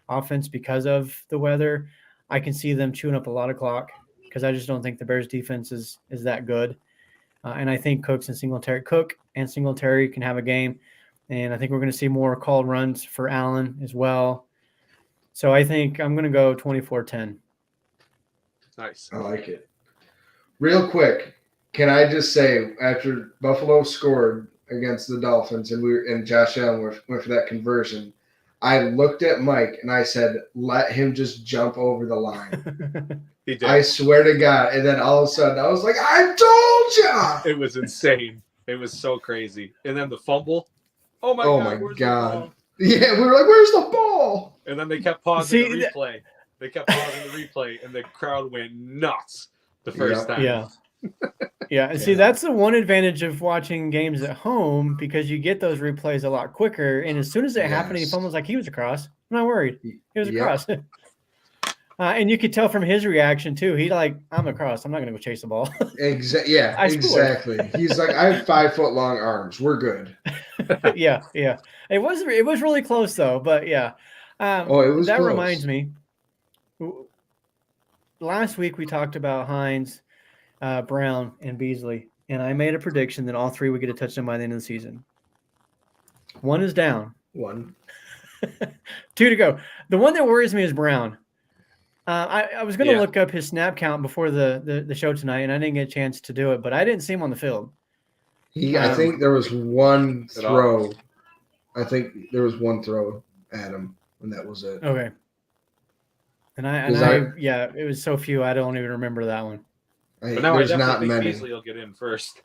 offense because of the weather, I can see them chewing up a lot of clock because I just don't think the Bears defense is that good. And I think Cook and Singletary can have a game. And I think we're going to see more called runs for Allen as well. So I think I'm going to go 24-10. Nice. I like it. Real quick, can I just say, after Buffalo scored against the Dolphins and Josh Allen went for that conversion, I looked at Mike and I said, let him just jump over the line. He did. I swear to God. And then all of a sudden I was like, I told ya! It was insane. It was so crazy. And then the fumble. Oh my God. Yeah, we were like, where's the ball? And then they kept pausing the replay. And the crowd went nuts the first time. Yeah. Yeah. And see, that's the one advantage of watching games at home because you get those replays a lot quicker. And as soon as it happened, he fumbles like he was across. I'm not worried. He was across. And you could tell from his reaction too. He I'm across. I'm not going to go chase the ball. Exactly. He's like, I have 5-foot-long arms. We're good. Yeah. It was really close though. But yeah. It was that close. reminds me. Last week we talked about Hines, Brown, and Beasley, and I made a prediction that all 3 would get a touchdown by the end of the season. 1 is down. 1. 2 to go. The one that worries me is Brown. I was going to look up his snap count before the show tonight, and I didn't get a chance to do it, but I didn't see him on the field. I think there was one throw. I think there was one throw at him, and that was it. Okay. And yeah, it was so few. I don't even remember that one. But now I definitely think Beasley will get in first.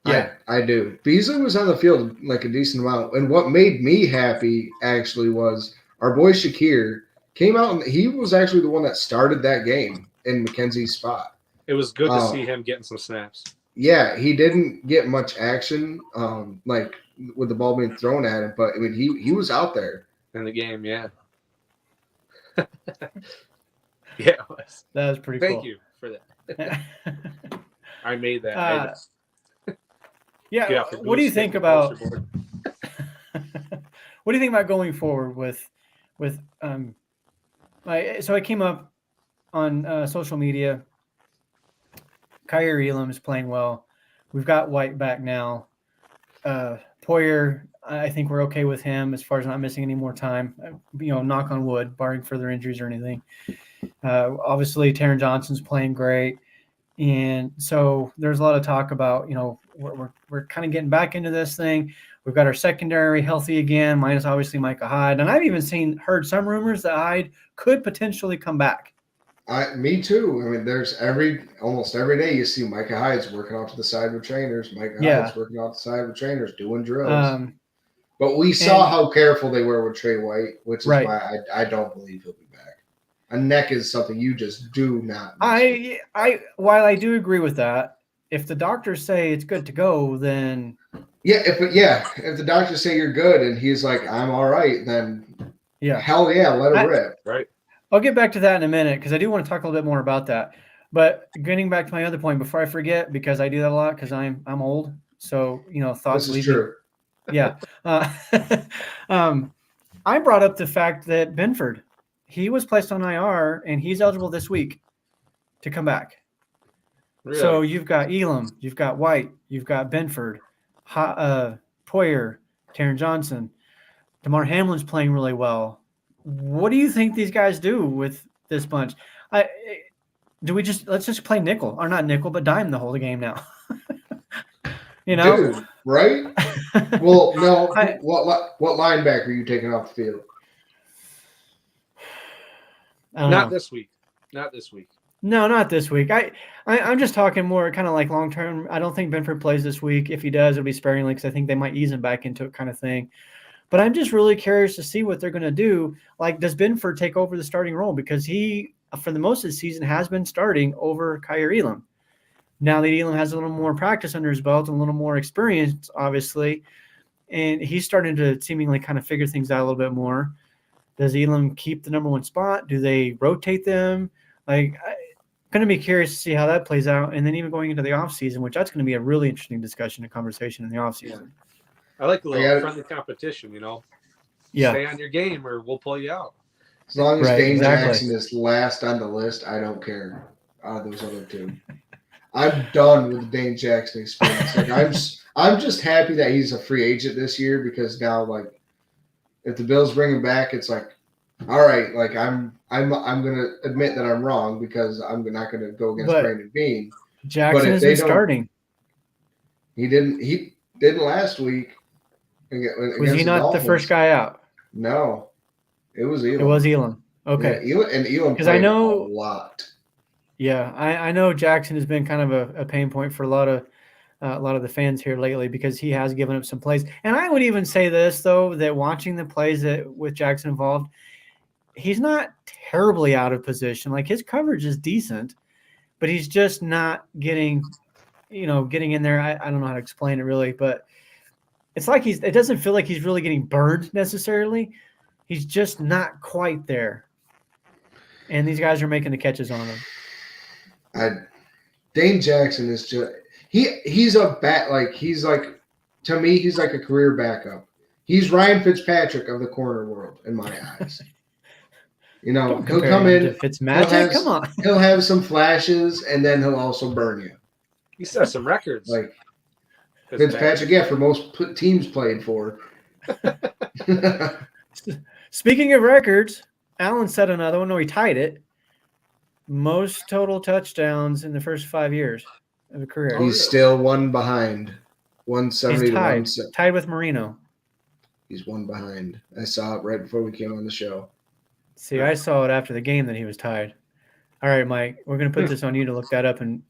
Yeah, I do. Beasley was on the field like a decent amount. And what made me happy actually was our boy Shakir came out and he was actually the one that started that game in McKenzie's spot. It was good to see him getting some snaps. Yeah, he didn't get much action, like with the ball being thrown at him, but I mean he was out there in the game. Yeah, yeah, it was. That was pretty cool. Thank you for that. I made that. Yeah. What do you think about? What do you think about going forward with so I came up on social media. Kyer Elam is playing well. We've got White back now. Poyer, I think we're okay with him as far as not missing any more time. Knock on wood, barring further injuries or anything. Obviously, Taron Johnson's playing great. And so there's a lot of talk about, we're kind of getting back into this thing. We've got our secondary healthy again, minus obviously Micah Hyde. And I've even heard some rumors that Hyde could potentially come back. Me too. I mean, there's almost every day you see Micah Hyde's working off to the side with trainers. Hyde's working off the side with trainers, doing drills. But we saw how careful they were with Trey White, which is why I don't believe he'll be back. A neck is something you just do not. While I do agree with that, if the doctors say it's good to go, then if the doctors say you're good and he's like, I'm all right, then hell yeah, let it rip. Right. I'll get back to that in a minute because I do want to talk a little bit more about that. But getting back to my other point before I forget, because I do that a lot because I'm old. So thoughts. This is true. Yeah. I brought up the fact that Benford, he was placed on IR and he's eligible this week to come back. Really? So you've got Elam, you've got White, you've got Benford, Poyer, Taron Johnson, DeMar Hamlin's playing really well. What do you think these guys do with this bunch? Let's just play nickel, or not nickel, but dime the whole game now? Dude, right? Well, no. What linebacker are you taking off the field? Not this week. Not this week. No, not this week. I'm just talking more kind of like long term. I don't think Benford plays this week. If he does, it'll be sparingly because I think they might ease him back into it, kind of thing. But I'm just really curious to see what they're going to do. Like, does Benford take over the starting role? Because he, for the most of the season, has been starting over Kyer Elam. Now that Elam has a little more practice under his belt and a little more experience, obviously, and he's starting to seemingly kind of figure things out a little bit more. Does Elam keep the number one spot? Do they rotate them? I'm going to be curious to see how that plays out. And then even going into the offseason, which that's going to be a really interesting discussion and conversation in the offseason. I like a little friendly competition, Yeah. Stay on your game or we'll pull you out. As long as Dane Jackson is last on the list, I don't care. Those other two. I'm done with the Dane Jackson experience. I'm just happy that he's a free agent this year because now, if the Bills bring him back, it's like, all right, I'm gonna admit that I'm wrong because I'm not gonna go against Brandon Beane. Jackson has been starting. He didn't last week. Was he not the first guy out? No, it was Elam. It was Elam. Okay. Yeah, Elam because I know a lot. Yeah, I know Jackson has been kind of a pain point for a lot of the fans here lately because he has given up some plays. And I would even say this though, that watching the plays with Jackson involved, he's not terribly out of position. Like his coverage is decent, but he's just not getting in there. I don't know how to explain it really, but it's like it doesn't feel like he's really getting burned necessarily. He's just not quite there. And these guys are making the catches on him. Dane Jackson is just he's a to me he's like a career backup. He's Ryan Fitzpatrick of the corner world in my eyes. He'll come in. Fitzmagic, come on. He'll have some flashes and then he'll also burn you. He set some records. Like Fitzpatrick, for most teams played for. Speaking of records, Allen set another one. No, he tied it. Most total touchdowns in the first 5 years of a career. He's still one behind. 170 He's to 170. Tied with Marino. He's one behind. I saw it right before we came on the show. See, I saw it after the game that he was tied. All right, Mike, we're going to put this on you to look that up and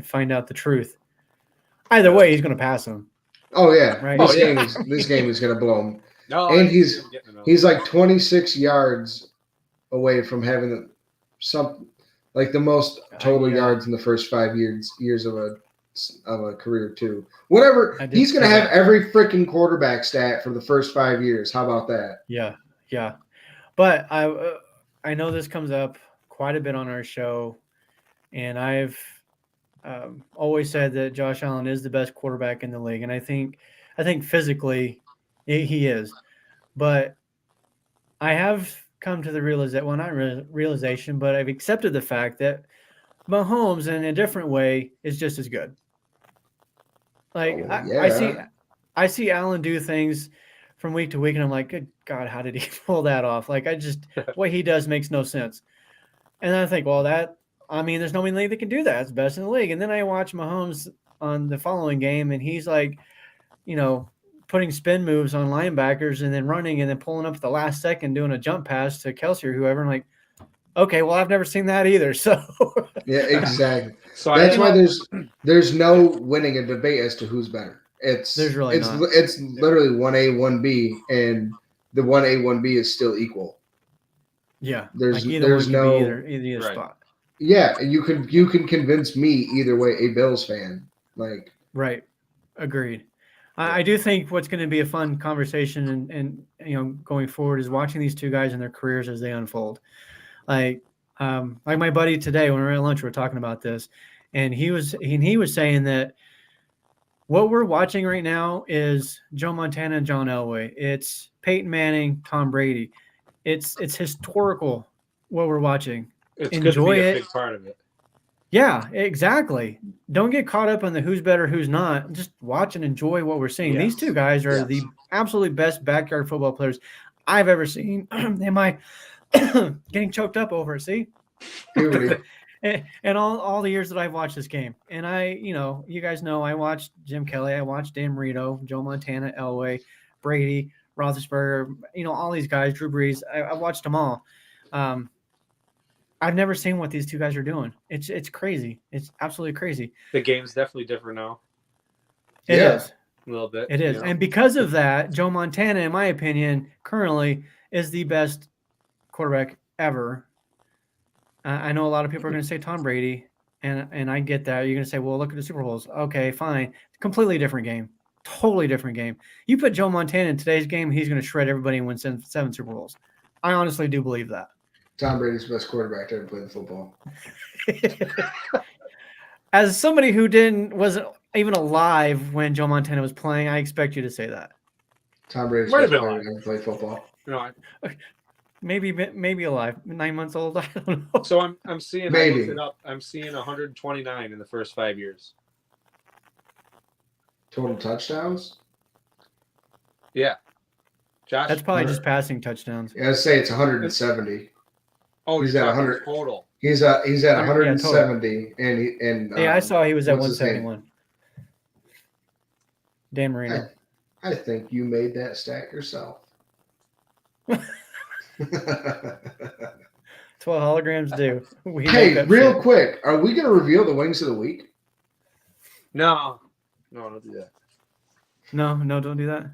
find out the truth. Either way, he's going to pass him. Oh yeah, Right. This game is going to blow him. No, and he's like 26 yards away from having the most total yards in the first 5 years of a career too. Whatever, he's going to have every freaking quarterback stat for the first 5 years. How about that? Yeah. But I know this comes up quite a bit on our show, and I've always said that Josh Allen is the best quarterback in the league, and I think physically he is. But I have come to the realization, well, not realization, but I've accepted the fact that Mahomes, in a different way, is just as good. Like I see Allen do things from week to week, and I'm like, good God, how did he pull that off? Like, what he does makes no sense. And I think, well, there's nobody in the league that can do that. It's best in the league. And then I watch Mahomes on the following game, and he's like, putting spin moves on linebackers and then running and then pulling up at the last second, doing a jump pass to Kelsey or whoever. I'm like, okay, well, I've never seen that either. So yeah, exactly. So that's why there's no winning a debate as to who's better. It's literally 1A, 1B, and the 1A, 1B is still equal. Yeah, there's no either spot. Yeah, you can convince me either way, a Bills fan. Like, right, agreed. I do think what's going to be a fun conversation and going forward is watching these two guys in their careers as they unfold. Like my buddy today, when we were at lunch, we were talking about this, and he was saying that what we're watching right now is Joe Montana and John Elway. It's Peyton Manning, Tom Brady. It's historical what we're watching. It's going to be a big part of it. Yeah, exactly. Don't get caught up on the who's better, who's not. Just watch and enjoy what we're seeing. Yes. These two guys are the absolutely best backyard football players I've ever seen. Am I getting choked up over it? See? and all the years that I've watched this game. And you guys know I watched Jim Kelly. I watched Dan Marino, Joe Montana, Elway, Brady, Roethlisberger, all these guys, Drew Brees. I watched them all. I've never seen what these two guys are doing. It's crazy. It's absolutely crazy. The game's definitely different now. It is. A little bit. It is. And because of that, Joe Montana, in my opinion, currently is the best quarterback ever. I know a lot of people are going to say Tom Brady, and I get that. You're going to say, well, look at the Super Bowls. Okay, fine. Completely different game. Totally different game. You put Joe Montana in today's game, he's going to shred everybody and win 7 Super Bowls. I honestly do believe that. Tom Brady's the best quarterback to ever play football. As somebody who wasn't even alive when Joe Montana was playing, I expect you to say that. Tom Brady's the best player to ever play football. No, maybe alive, 9 months old. I don't know. So I'm seeing. Maybe. I looked it up. I'm seeing 129 in the first 5 years. Total touchdowns. Yeah, Josh. That's probably just passing touchdowns. Yeah, I'd say it's 170. Oh, he's at 100 total. He's at 170, and I saw he was at 171. Dan Marino. I think you made that stack yourself. That's what holograms do. Hey, real quick, are we going to reveal the wings of the week? No, don't do that. No, don't do that.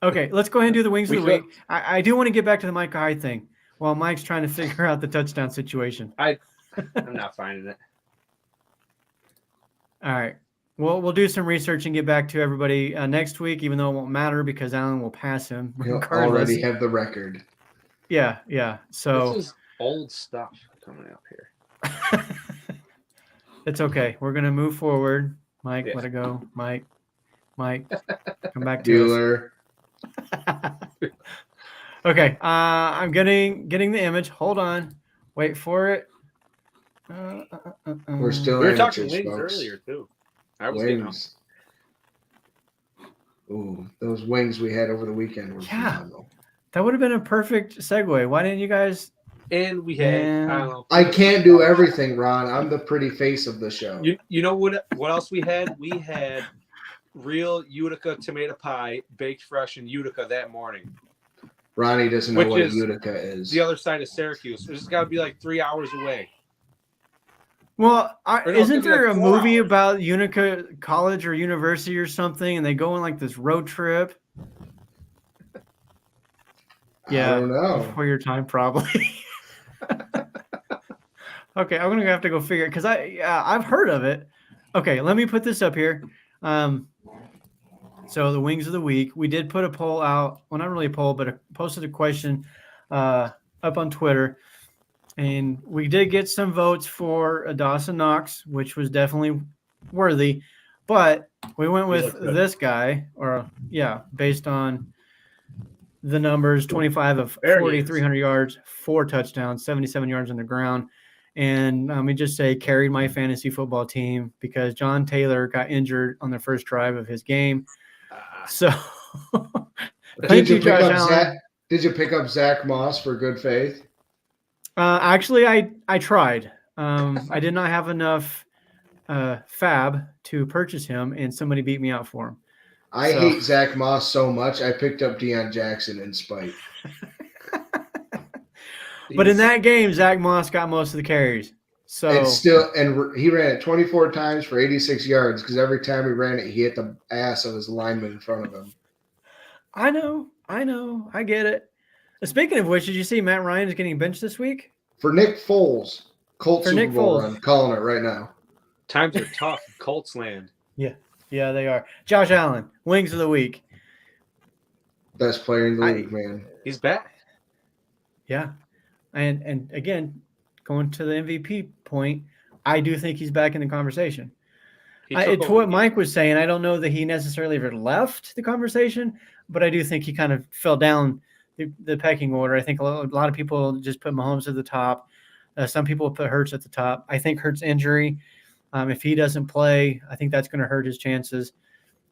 Okay, let's go ahead and do the wings of the week. I do want to get back to the Micah Hyde thing while Mike's trying to figure out the touchdown situation. I'm not finding it. All right. Well, we'll do some research and get back to everybody next week, even though it won't matter because Allen will pass him. He'll already have the record. Yeah. So this is old stuff coming up here. It's okay. We're gonna move forward. Mike, let it go. Mike, come back to us. Okay. I'm getting the image. Hold on. Wait for it. We're still. We were talking wings earlier too. I was wings. Ooh, those wings we had over the weekend were phenomenal. That would have been a perfect segue. Why didn't you guys? And we had. I don't know. I can't do everything, Ron. I'm the pretty face of the show. You know what else we had? We had real Utica tomato pie baked fresh in Utica that morning. Ronnie doesn't know what a Utica is. The other side of Syracuse. It's got to be like 3 hours away. Well, isn't there like a movie hours. about Utica College or University or something, and they go on like this road trip? Yeah, I don't know. Before your time, probably. Okay, I'm gonna have to go figure it because I've heard of it. Okay, let me put this up here. So the wings of the week, we did put a poll out. Well, not really a poll, but posted a question up on Twitter. And we did get some votes for Dawson Knox, which was definitely worthy. But we went with this guy, based on the numbers, 25 of 40, 300 yards, 4 touchdowns, 77 yards on the ground. And let me just say, carried my fantasy football team because John Taylor got injured on the first drive of his game. So Did you pick up Zach Moss for good faith? Actually, I tried. I did not have enough fab to purchase him, and somebody beat me out for him. I hate Zach Moss so much, I picked up Deion Jackson in spite. But in that game, Zach Moss got most of the carries. So and he ran it 24 times for 86 yards because every time he ran it, he hit the ass of his lineman in front of him. I know. I get it. Speaking of which, did you see Matt Ryan is getting benched this week? For Nick Foles. Colts Super Bowl run. Calling it right now. Times are tough. Colts land. Yeah, they are. Josh Allen, wings of the week. Best player in the league, man. He's back. Yeah. And again, going to the MVP point, I do think he's back in the conversation. To what Mike was saying, I don't know that he necessarily ever left the conversation, but I do think he kind of fell down the pecking order. I think a lot of people just put Mahomes at the top. Some people put Hurts at the top. I think Hurts' injury, if he doesn't play, I think that's going to hurt his chances.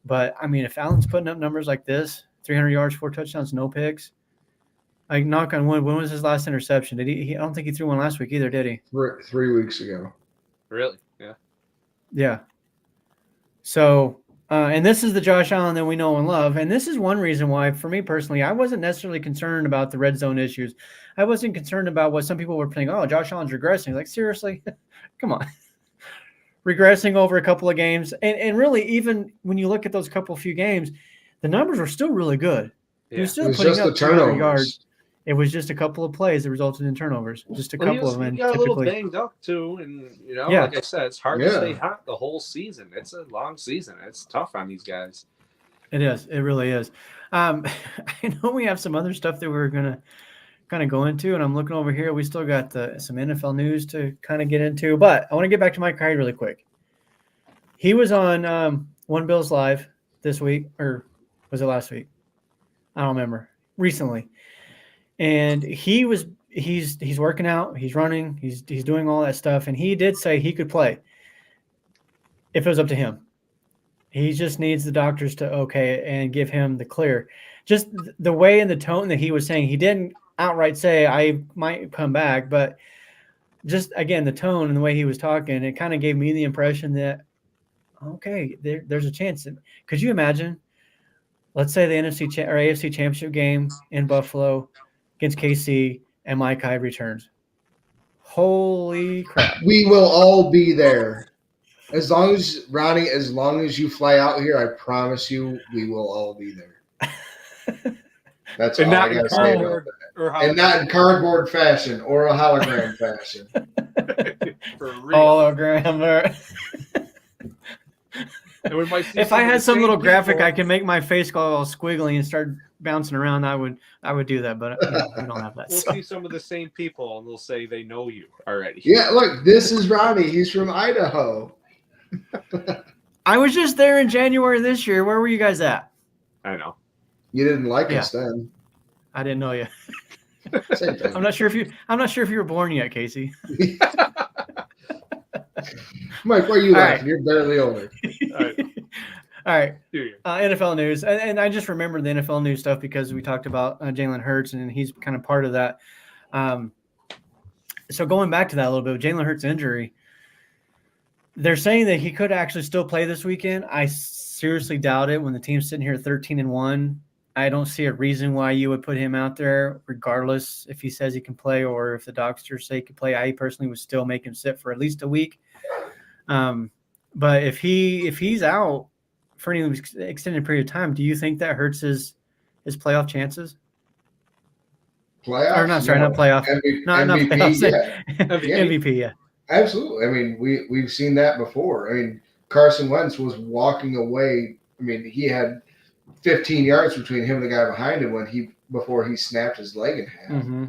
But, I mean, if Allen's putting up numbers like this, 300 yards, 4 touchdowns, no picks, like knock on wood, when was his last interception? Did he? I don't think he threw one last week either, did he? 3 weeks ago. Really? Yeah. Yeah. So, and this is the Josh Allen that we know and love. And this is one reason why, for me personally, I wasn't necessarily concerned about the red zone issues. I wasn't concerned about what some people were saying. Oh, Josh Allen's regressing. Like, seriously? Come on. Regressing over a couple of games. And really, even when you look at those few games, the numbers were still really good. Yeah. He was still putting up 300 yards. It was just a couple of plays that resulted in turnovers. Just a couple of them. He got a little banged up too, and like I said, it's hard to stay hot the whole season. It's a long season. It's tough on these guys. It is. It really is. I know we have some other stuff that we're gonna kind of go into, and I'm looking over here. We still got some NFL news to kind of get into, but I want to get back to Mike Hyde really quick. He was on One Bills Live this week, or was it last week? I don't remember. Recently. And he's working out, he's running, he's doing all that stuff, and he did say he could play if it was up to him. He just needs the doctors to okay it and give him the clear. Just the way and the tone that he was saying, he didn't outright say I might come back, but just again the tone and the way he was talking, it kind of gave me the impression that okay, there's a chance. Could you imagine? Let's say the NFC or AFC Championship game in Buffalo against KC, and Mike Hyde returns. Holy crap. We will all be there. As long as you fly out here, I promise you we will all be there. That's all I got to say about that. And not in cardboard fashion or a hologram fashion. For real. Hologram. And we might see if I had some little graphic, I can make my face go all squiggly and start bouncing around. I would do that, but we don't have that. We'll see some of the same people, and they'll say they know you already. Yeah, look, this is Ronnie. He's from Idaho. I was just there in January this year. Where were you guys at? I know. You didn't like us then. I didn't know you. Same thing. I'm not sure if you were born yet, Casey. Mike, why are you laughing? Right. You're barely older. All right. NFL news. And I just remembered the NFL news stuff because we talked about Jalen Hurts, and he's kind of part of that. So going back to that a little bit, Jalen Hurts' injury, they're saying that he could actually still play this weekend. I seriously doubt it when the team's sitting here 13-1. I don't see a reason why you would put him out there, regardless if he says he can play or if the doctors say he can play. I personally would still make him sit for at least a week. But if he's out for any extended period of time, do you think that hurts his playoff chances? Playoffs? Or not, sorry, not playoff. Not MVP, playoffs. yeah. MVP, yeah. Absolutely. I mean, we've seen that before. I mean, Carson Wentz was walking away. I mean, he had 15 yards between him and the guy behind him before he snapped his leg in half. Mm-hmm.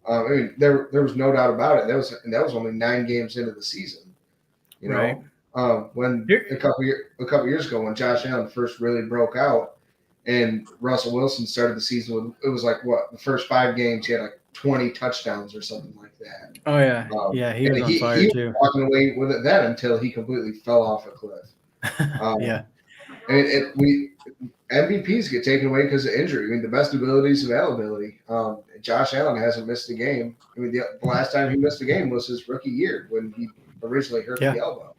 I mean, there was no doubt about it. That was only 9 games into the season. You know, right. When a couple years ago, when Josh Allen first really broke out, and Russell Wilson started the season with, it was like the first 5 games he had like 20 touchdowns or something like that. Oh yeah, he was on fire too. Was walking away with it then until he completely fell off a cliff. Yeah, and MVPs get taken away because of injury. I mean, the best ability is availability. Josh Allen hasn't missed a game. I mean, the last time he missed a game was his rookie year when he originally hurt the elbow.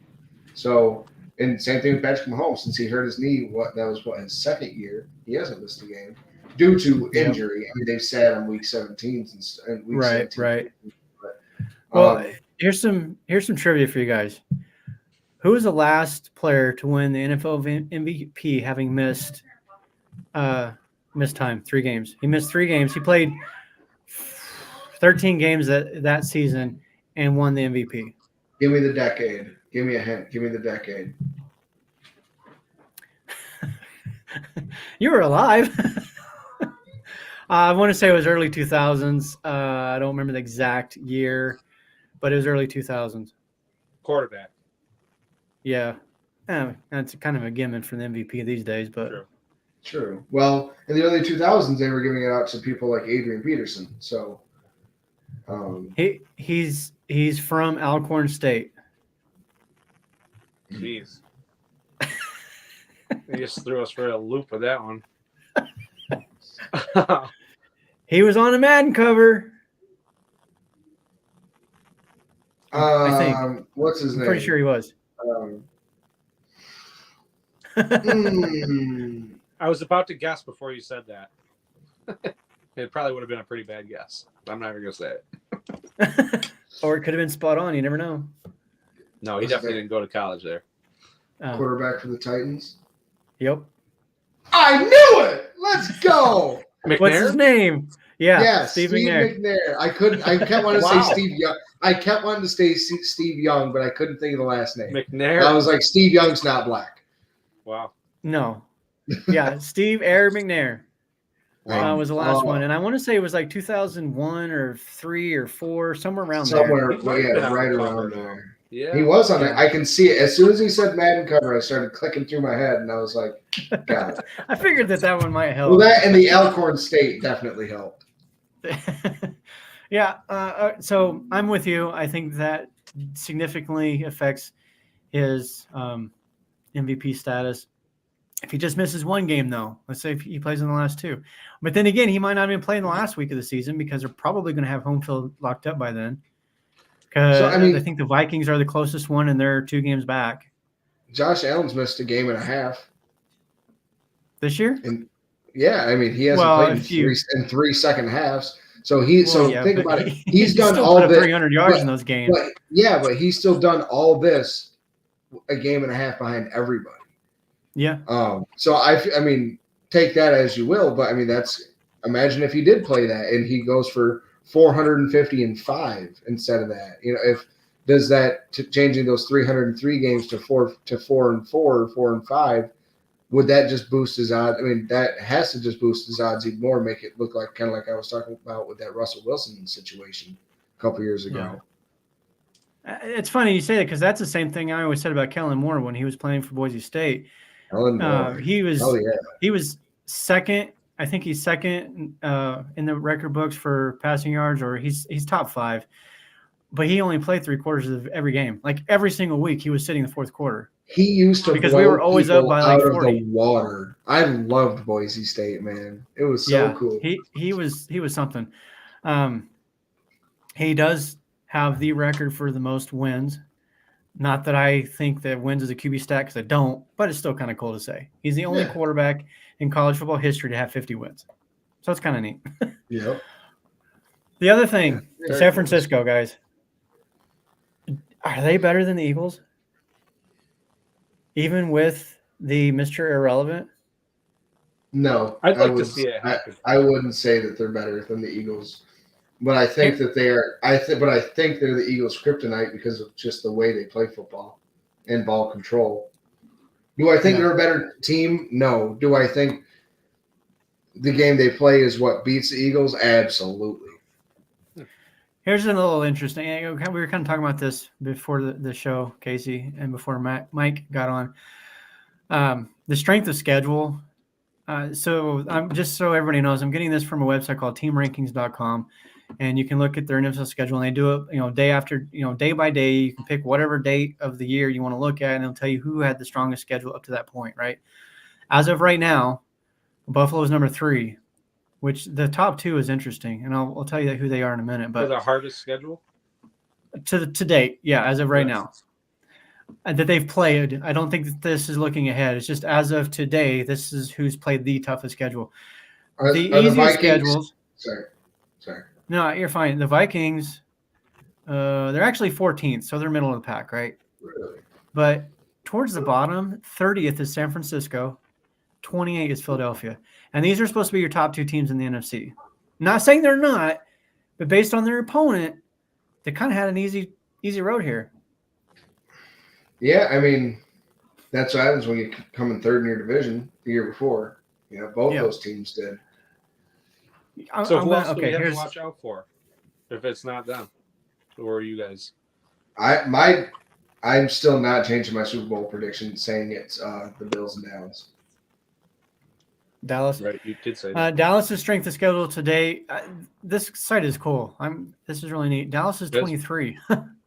So, and same thing with Patrick Mahomes. Since he hurt his knee, that was his second year. He hasn't missed a game due to injury. I mean, they've sat on week 17 and week 17. Right. But, well, here's some trivia for you guys. Who was the last player to win the NFL MVP having missed time? 3 games. He missed 3 games. He played 13 games that season and won the MVP. Give me the decade. Give me a hint. Give me the decade. You were alive. I want to say it was early 2000s. I don't remember the exact year, but it was early 2000s. Quarterback. Yeah. That's kind of a gimmick for the MVP these days, but True. Well, in the early 2000s, they were giving it out to people like Adrian Peterson. So he's from Alcorn State. Jeez. He just threw us for a loop with that one. He was on a Madden cover. I think. What's his name? I'm pretty sure he was. I was about to guess before you said that. It probably would have been a pretty bad guess. I'm not even going to say it. Or it could have been spot on. You never know. No, he definitely didn't go to college there. Quarterback for the Titans. Yep. I knew it. Let's go. McNair? What's his name? Yeah, Steve McNair. I kept wanting to say Steve Young. I kept wanting to say Steve Young, but I couldn't think of the last name. McNair. I was like, Steve Young's not black. Wow. No. Yeah, Steve Air McNair was the last one, and I want to say it was like 2001 or 3 or 4, somewhere around there. Right around there. Yeah, he was on it. I can see it. As soon as he said Madden cover, I started clicking through my head, and I was like, "God." I figured that one might help. Well, that and the Alcorn State definitely helped. Yeah. So I'm with you. I think that significantly affects his MVP status. If he just misses 1 game, though, let's say if he plays in the last 2, but then again, he might not even play in the last week of the season because they're probably going to have home field locked up by then. So, I think the Vikings are the closest one, and they're 2 games back. Josh Allen's missed a game and a half this year. And he hasn't played in 3 second halves. So think about it. He's done all this 300 yards in those games. But he's still done all this a game and a half behind everybody. Yeah. So I mean, take that as you will, but I mean imagine if he did play that and he goes for 450 and 5 instead of that. If does that changing those 303 games to 4 and 4, 4 and 5, would that just boost his odds? I mean, that has to just boost his odds even more, make it look like kind of like I was talking about with that Russell Wilson situation a couple years ago. Yeah. It's funny you say that because that's the same thing I always said about Kellen Moore when he was playing for Boise State. He was second. I think he's second in the record books for passing yards, or he's top 5. But he only played 3/4 of every game. Like every single week, he was sitting in the 4th quarter. He used to because we were always up by like 40. Out of the water. I loved Boise State, man. It was so cool. He was something. He does have the record for the most wins. Not that I think that wins as a QB stat, because I don't, but it's still kind of cool to say. He's the only quarterback in college football history to have 50 wins. So it's kind of neat. Yep. The other thing, San Francisco, guys. Are they better than the Eagles? Even with the Mr. Irrelevant? No. I'd like to see it happen. I wouldn't say that they're better than the Eagles. But I think that they are. But I think they're the Eagles' kryptonite because of just the way they play football and ball control. Do I think they're a better team? No. Do I think the game they play is what beats the Eagles? Absolutely. Here's a little interesting. We were kind of talking about this before the show, Casey, and before Mike got on. The strength of schedule. So I'm just so everybody knows, I'm getting this from a website called teamrankings.com. And you can look at their NFL schedule, and they do it, day after, day by day. You can pick whatever date of the year you want to look at, and it'll tell you who had the strongest schedule up to that point, right? As of right now, Buffalo is number 3, which the top 2 is interesting, and I'll tell you who they are in a minute. But for the hardest schedule to date, yeah, as of right now, that they've played. I don't think that this is looking ahead. It's just as of today, this is who's played the toughest schedule. The easiest schedules. Sorry. No, you're fine. The Vikings, they're actually 14th, so they're middle of the pack, right? Really? But towards the bottom, 30th is San Francisco, 28 is Philadelphia. And these are supposed to be your top 2 teams in the NFC. Not saying they're not, but based on their opponent, they kind of had an easy road here. Yeah, I mean, that's what happens when you come in third in your division the year before. Both those teams did. So who else do we have to watch out for if it's not them? Or are you guys? I'm still not changing my Super Bowl prediction, saying it's the Bills and Dallas. Dallas, right? You did say that. Dallas' strength of schedule today. This site is cool. This is really neat. Dallas is 23,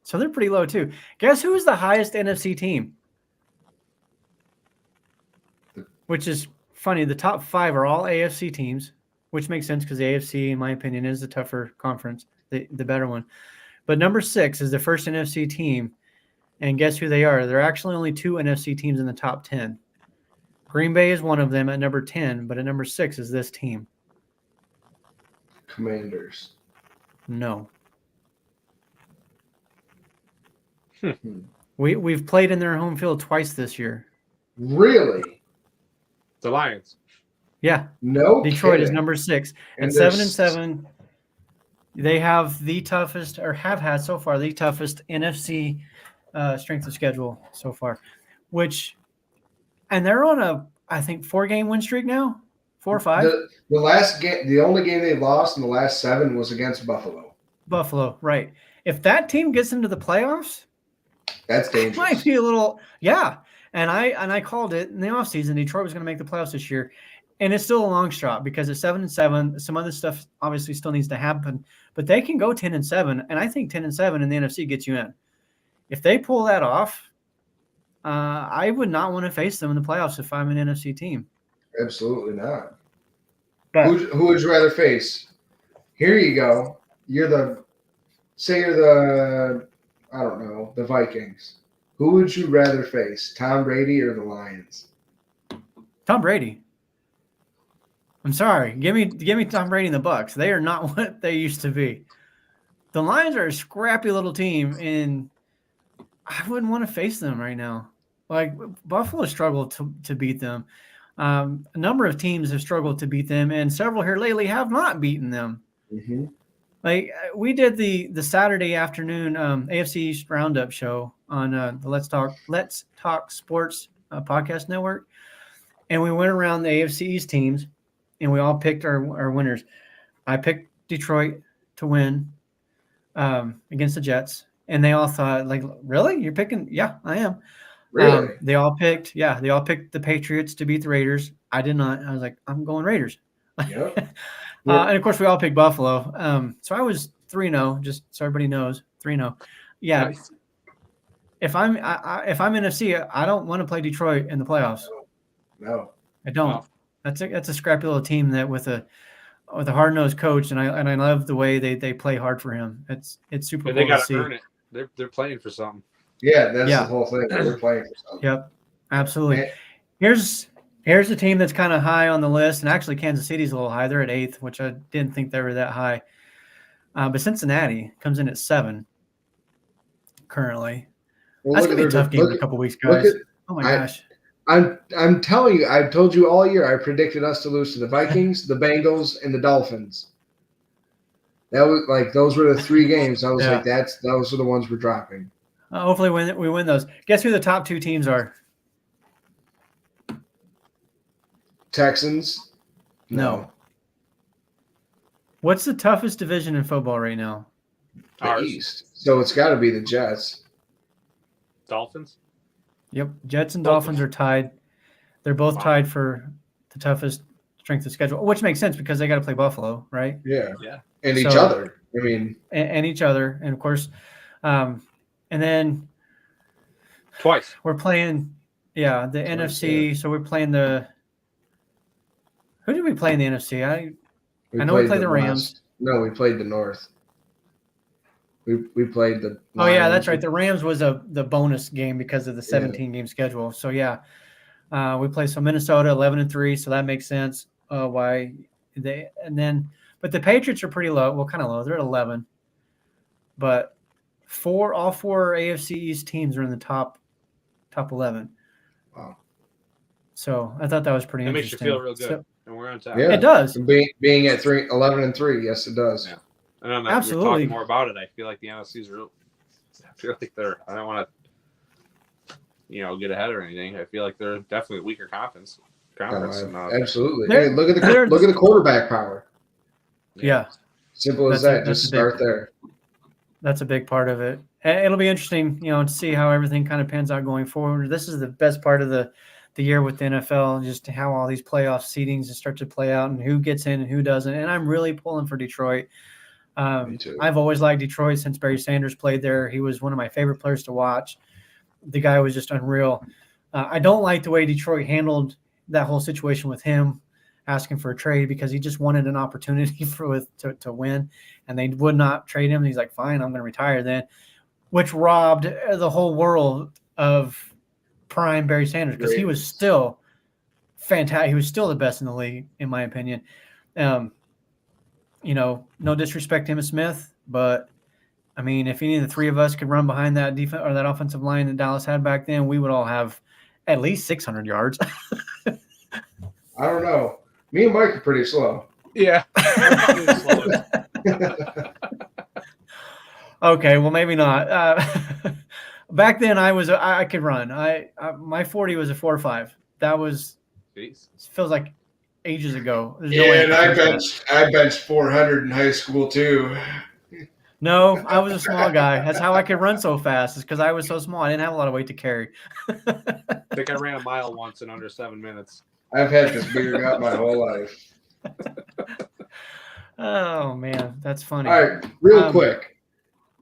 so they're pretty low too. Guess who is the highest NFC team? Which is funny. The top 5 are all AFC teams, which makes sense because the AFC, in my opinion, is the tougher conference, the better one. But number 6 is the first NFC team, and guess who they are? There are actually only 2 NFC teams in the top 10. Green Bay is one of them at number 10, but at number 6 is this team. Commanders. No. We've played in their home field twice this year. Really? The Lions. Yeah. No. Detroit kidding. is number 6. And At 7-7, they have the toughest, or have had so far, the toughest NFC strength of schedule so far. And they're on a, I think, 4-game win streak now? 4 or 5? The last game, the only game they lost in the last 7 was against Buffalo. Buffalo, right. If that team gets into the playoffs, that's dangerous. Might be a little, yeah. And I called it in the offseason. Detroit was going to make the playoffs this year. And it's still a long shot because at 7-7, some other stuff obviously still needs to happen. But they can go 10-7, and I think 10-7 in the NFC gets you in. If they pull that off, I would not want to face them in the playoffs if I'm an NFC team. Absolutely not. But who would you rather face? Here you go. You're the Vikings. Who would you rather face, Tom Brady or the Lions? Tom Brady. I'm sorry. Give me Tom Brady and the Bucs. They are not what they used to be. The Lions are a scrappy little team, and I wouldn't want to face them right now. Like, Buffalo struggled to beat them. A number of teams have struggled to beat them, and several here lately have not beaten them. Mm-hmm. Like, we did the Saturday afternoon AFC East Roundup show on the Let's Talk Sports podcast network, and we went around the AFC East teams, and we all picked our winners. I picked Detroit to win against the Jets, and they all thought, like, really? You're picking? Yeah, I am. Really? They all picked the Patriots to beat the Raiders. I did not. I was like, I'm going Raiders. Yep. And of course, we all picked Buffalo. So I was 3-0, just so everybody knows, 3-0. Yeah. Nice. If I'm NFC, I don't want to play Detroit in the playoffs. No, I don't. Wow. That's a scrappy little team that with a hard-nosed coach, and I love the way they play hard for him. It's super cool to see. They got to earn it. They're playing for something. Yeah, that's the whole thing. We're playing for something. Yep, absolutely. And, Here's a team that's kind of high on the list, and actually Kansas City's a little high. They're at 8th, which I didn't think they were that high. But Cincinnati comes in at 7 currently. That's gonna be a tough game in a couple weeks, guys. Oh my gosh. I'm telling you, I've told you all year I predicted us to lose to the Vikings, the Bengals, and the Dolphins. That was like those were the 3 games. I was like, those are the ones we're dropping. Hopefully we win those. Guess who the top 2 teams are? Texans? No. What's the toughest division in football right now? The East. So it's got to be the Jets. Dolphins? Yep. Jets and Dolphins are tied. They're both tied for the toughest strength of schedule, which makes sense because they got to play Buffalo, right? Yeah. And each other. I mean. And each other. And, of course, and then twice. We're playing, the NFC. Yeah. So we're playing the – who did we play in the NFC? I know we played the Rams. West. No, we played the North. We played the – Oh, yeah, that's right. The Rams was the bonus game because of the 17-game schedule. So, we played some Minnesota 11-3, so that makes sense why they – and then – but the Patriots are pretty low. Well, kind of low. They're at 11. But all 4 AFC East teams are in the top 11. Wow. So I thought that was pretty interesting. Makes you feel real good. And we're on top. Yeah, it does. Being at 11-3, yes, it does. Yeah. And I'm absolutely talking more about it. I feel like the NFC's real. I feel like they're. I don't want to, get ahead or anything. I feel like they're definitely a weaker conference. Absolutely. Hey, look at the quarterback power. Yeah. Simple as that. Just start there. That's a big part of it. It'll be interesting, to see how everything kind of pans out going forward. This is the best part of the year with the NFL, just how all these playoff seedings start to play out and who gets in and who doesn't. And I'm really pulling for Detroit. Me too. I've always liked Detroit since Barry Sanders played there. He was one of my favorite players to watch. The guy was just unreal. I don't like the way Detroit handled that whole situation with him asking for a trade because he just wanted an opportunity to win, and they would not trade him. And he's like, fine, I'm going to retire then, which robbed the whole world of prime Barry Sanders because he was still fantastic. He was still the best in the league, in my opinion. No disrespect to Emmitt Smith, but I mean, if any of the 3 of us could run behind that defense or that offensive line that Dallas had back then, we would all have at least 600 yards. I don't know. Me and Mike are pretty slow. Yeah. Okay, well, maybe not. Back then, I could run. My 40 was a 4.5. That was feels like ages ago. There's no way and I benched 400 in high school too. No, I was a small guy. That's how I could run so fast. Is because I was so small. I didn't have a lot of weight to carry. I think I ran a mile once in under 7 minutes. I've had this bigger gut my whole life. Oh man, that's funny. All right, real quick.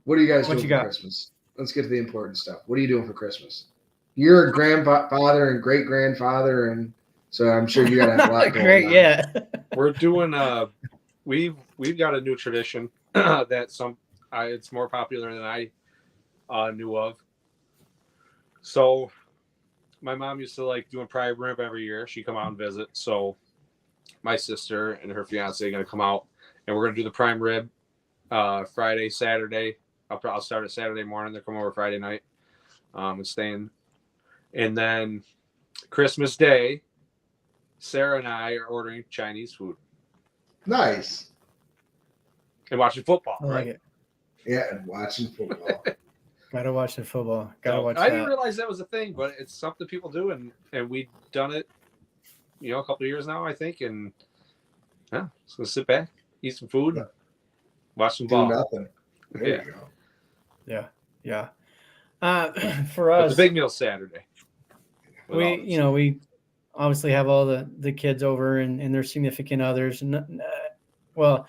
What are you guys doing for got? Christmas? Let's get to the important stuff. What are you doing for Christmas? You're a grandfather and great grandfather, and so I'm sure you got to have a lot going Great, on. yeah. We're doing we've got a new tradition that it's more popular than I knew of. So my mom used to like doing prime rib every year. She'd come out and visit. So my sister and her fiance are going to come out, and we're going to do the prime rib Friday, Saturday. I'll start it Saturday morning. They'll come over Friday night and staying. And then Christmas Day, Sarah and I are ordering Chinese food. Nice. And watching football, I like right? it. Yeah, and watching football. Gotta watch the football. I didn't realize that was a thing, but it's something people do, and we've done it, a couple of years now, I think, and just gonna sit back, eat some food, watch some ball. Do nothing. There you go. Yeah. For us, the big meal Saturday. We obviously have all the kids over and their significant others. And, well,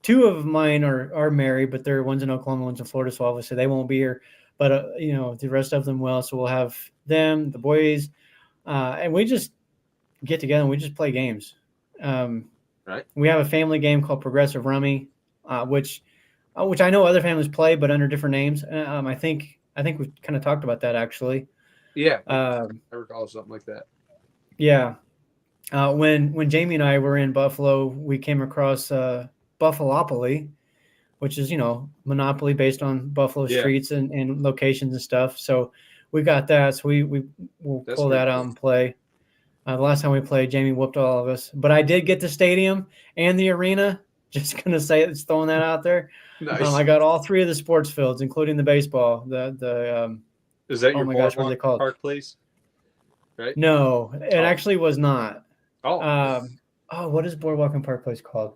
2 of mine are married, but they're one's in Oklahoma, one's in Florida, so obviously they won't be here. But the rest of them will. So we'll have them, the boys, and we just get together and we just play games. Right. We have a family game called Progressive Rummy, which I know other families play, but under different names. I think I think we kind of talked about that actually. Yeah, I recall something like that. Yeah. When Jamie and I were in Buffalo, we came across Buffalopoly, which is, Monopoly based on Buffalo streets and locations and stuff. So we got that. So we'll pull that out and play. The last time we played, Jamie whooped all of us. But I did get the stadium and the arena. Just going to say it's throwing that out there. Nice. I got all 3 of the sports fields, including the baseball. Is that your what are they called? Park Place? Right? No, it actually was not. Oh. What is Boardwalk and Park Place called?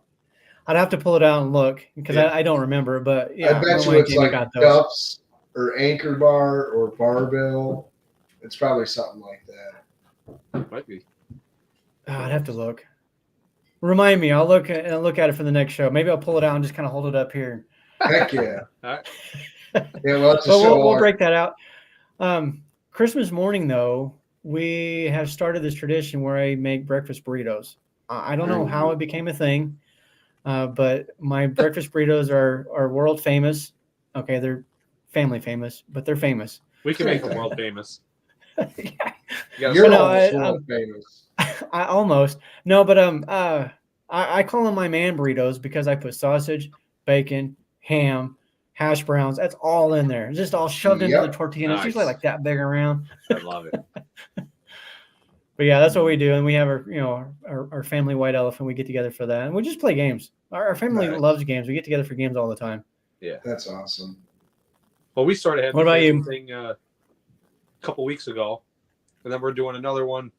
I'd have to pull it out and look because I don't remember. But yeah, I bet you it's like Duff's or Anchor Bar or Barbell. It's probably something like that. Might be. I'd have to look. Remind me. I'll look at it for the next show. Maybe I'll pull it out and just kind of hold it up here. Heck yeah. All right. Yeah, we'll break that out. Christmas morning, though, we have started this tradition where I make breakfast burritos. I don't know how it became a thing, but my breakfast burritos are world famous. Okay, they're family famous, but they're famous. We can make them world famous. You're world famous. I almost no, but I call them my man burritos because I put sausage, bacon, ham, hash browns. That's all in there. It's just all shoved into the tortilla. Nice. It's usually like that big around. I love it. But yeah, that's what we do, and we have our family white elephant. We get together for that, and we just play games. Our family loves games. We get together for games all the time. Yeah, that's awesome. Well, we started having what about you? Thing a couple weeks ago, and then we're doing another one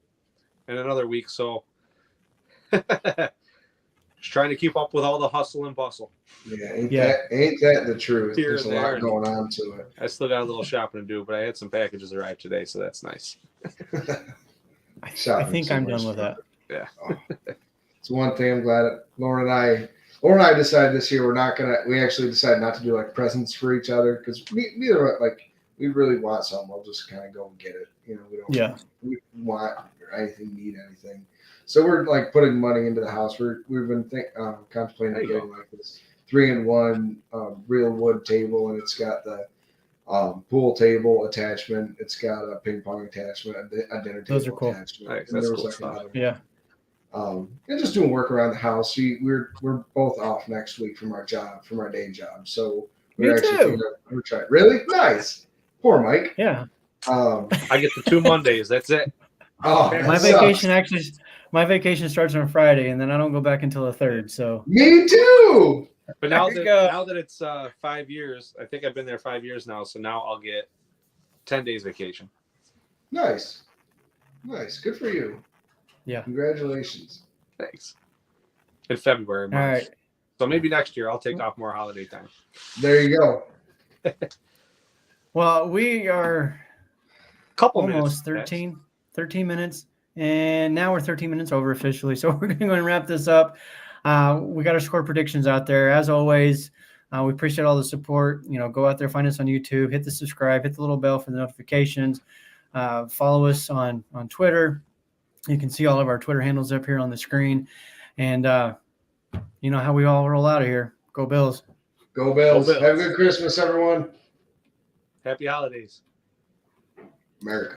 in another week. So just trying to keep up with all the hustle and bustle. Yeah, ain't that the truth? There's a lot going on to it. I still got a little shopping to do, but I had some packages arrive today, so that's nice. I think I'm done with that. Yeah. It's one thing I'm glad Lauren and I decided this year we actually decided not to do like presents for each other because neither we really want something. We'll just kind of go and get it. We don't we want or need anything. So we're like putting money into the house. We've been contemplating getting like this 3-in-1 real wood table, and it's got the pool table attachment. It's got a ping pong attachment, a dinner table. Those are cool. Attachment. Nice. That's cool stuff. Yeah. And just doing work around the house. We're both off next week from our day job. So we're trying. Really nice. Poor Mike. Yeah. I get the 2 Mondays. That's it. Oh, my vacation starts on Friday, and then I don't go back until the 3rd. So me too. But now that it's 5 years, I think I've been there 5 years now. So now I'll get 10 days vacation. Nice. Good for you. Yeah. Congratulations. Thanks. In February, March. All right. So maybe next year I'll take off more holiday time. There you go. Well, we are almost 13 minutes, and now we're 13 minutes over officially. So we're going to go and wrap this up. We got our score predictions out there. As always, we appreciate all the support. Go out there, find us on YouTube, hit the subscribe, hit the little bell for the notifications. Follow us on Twitter. You can see all of our Twitter handles up here on the screen. And you know how we all roll out of here. Go Bills. Go Bills. Have a good Christmas, everyone. Happy holidays. America.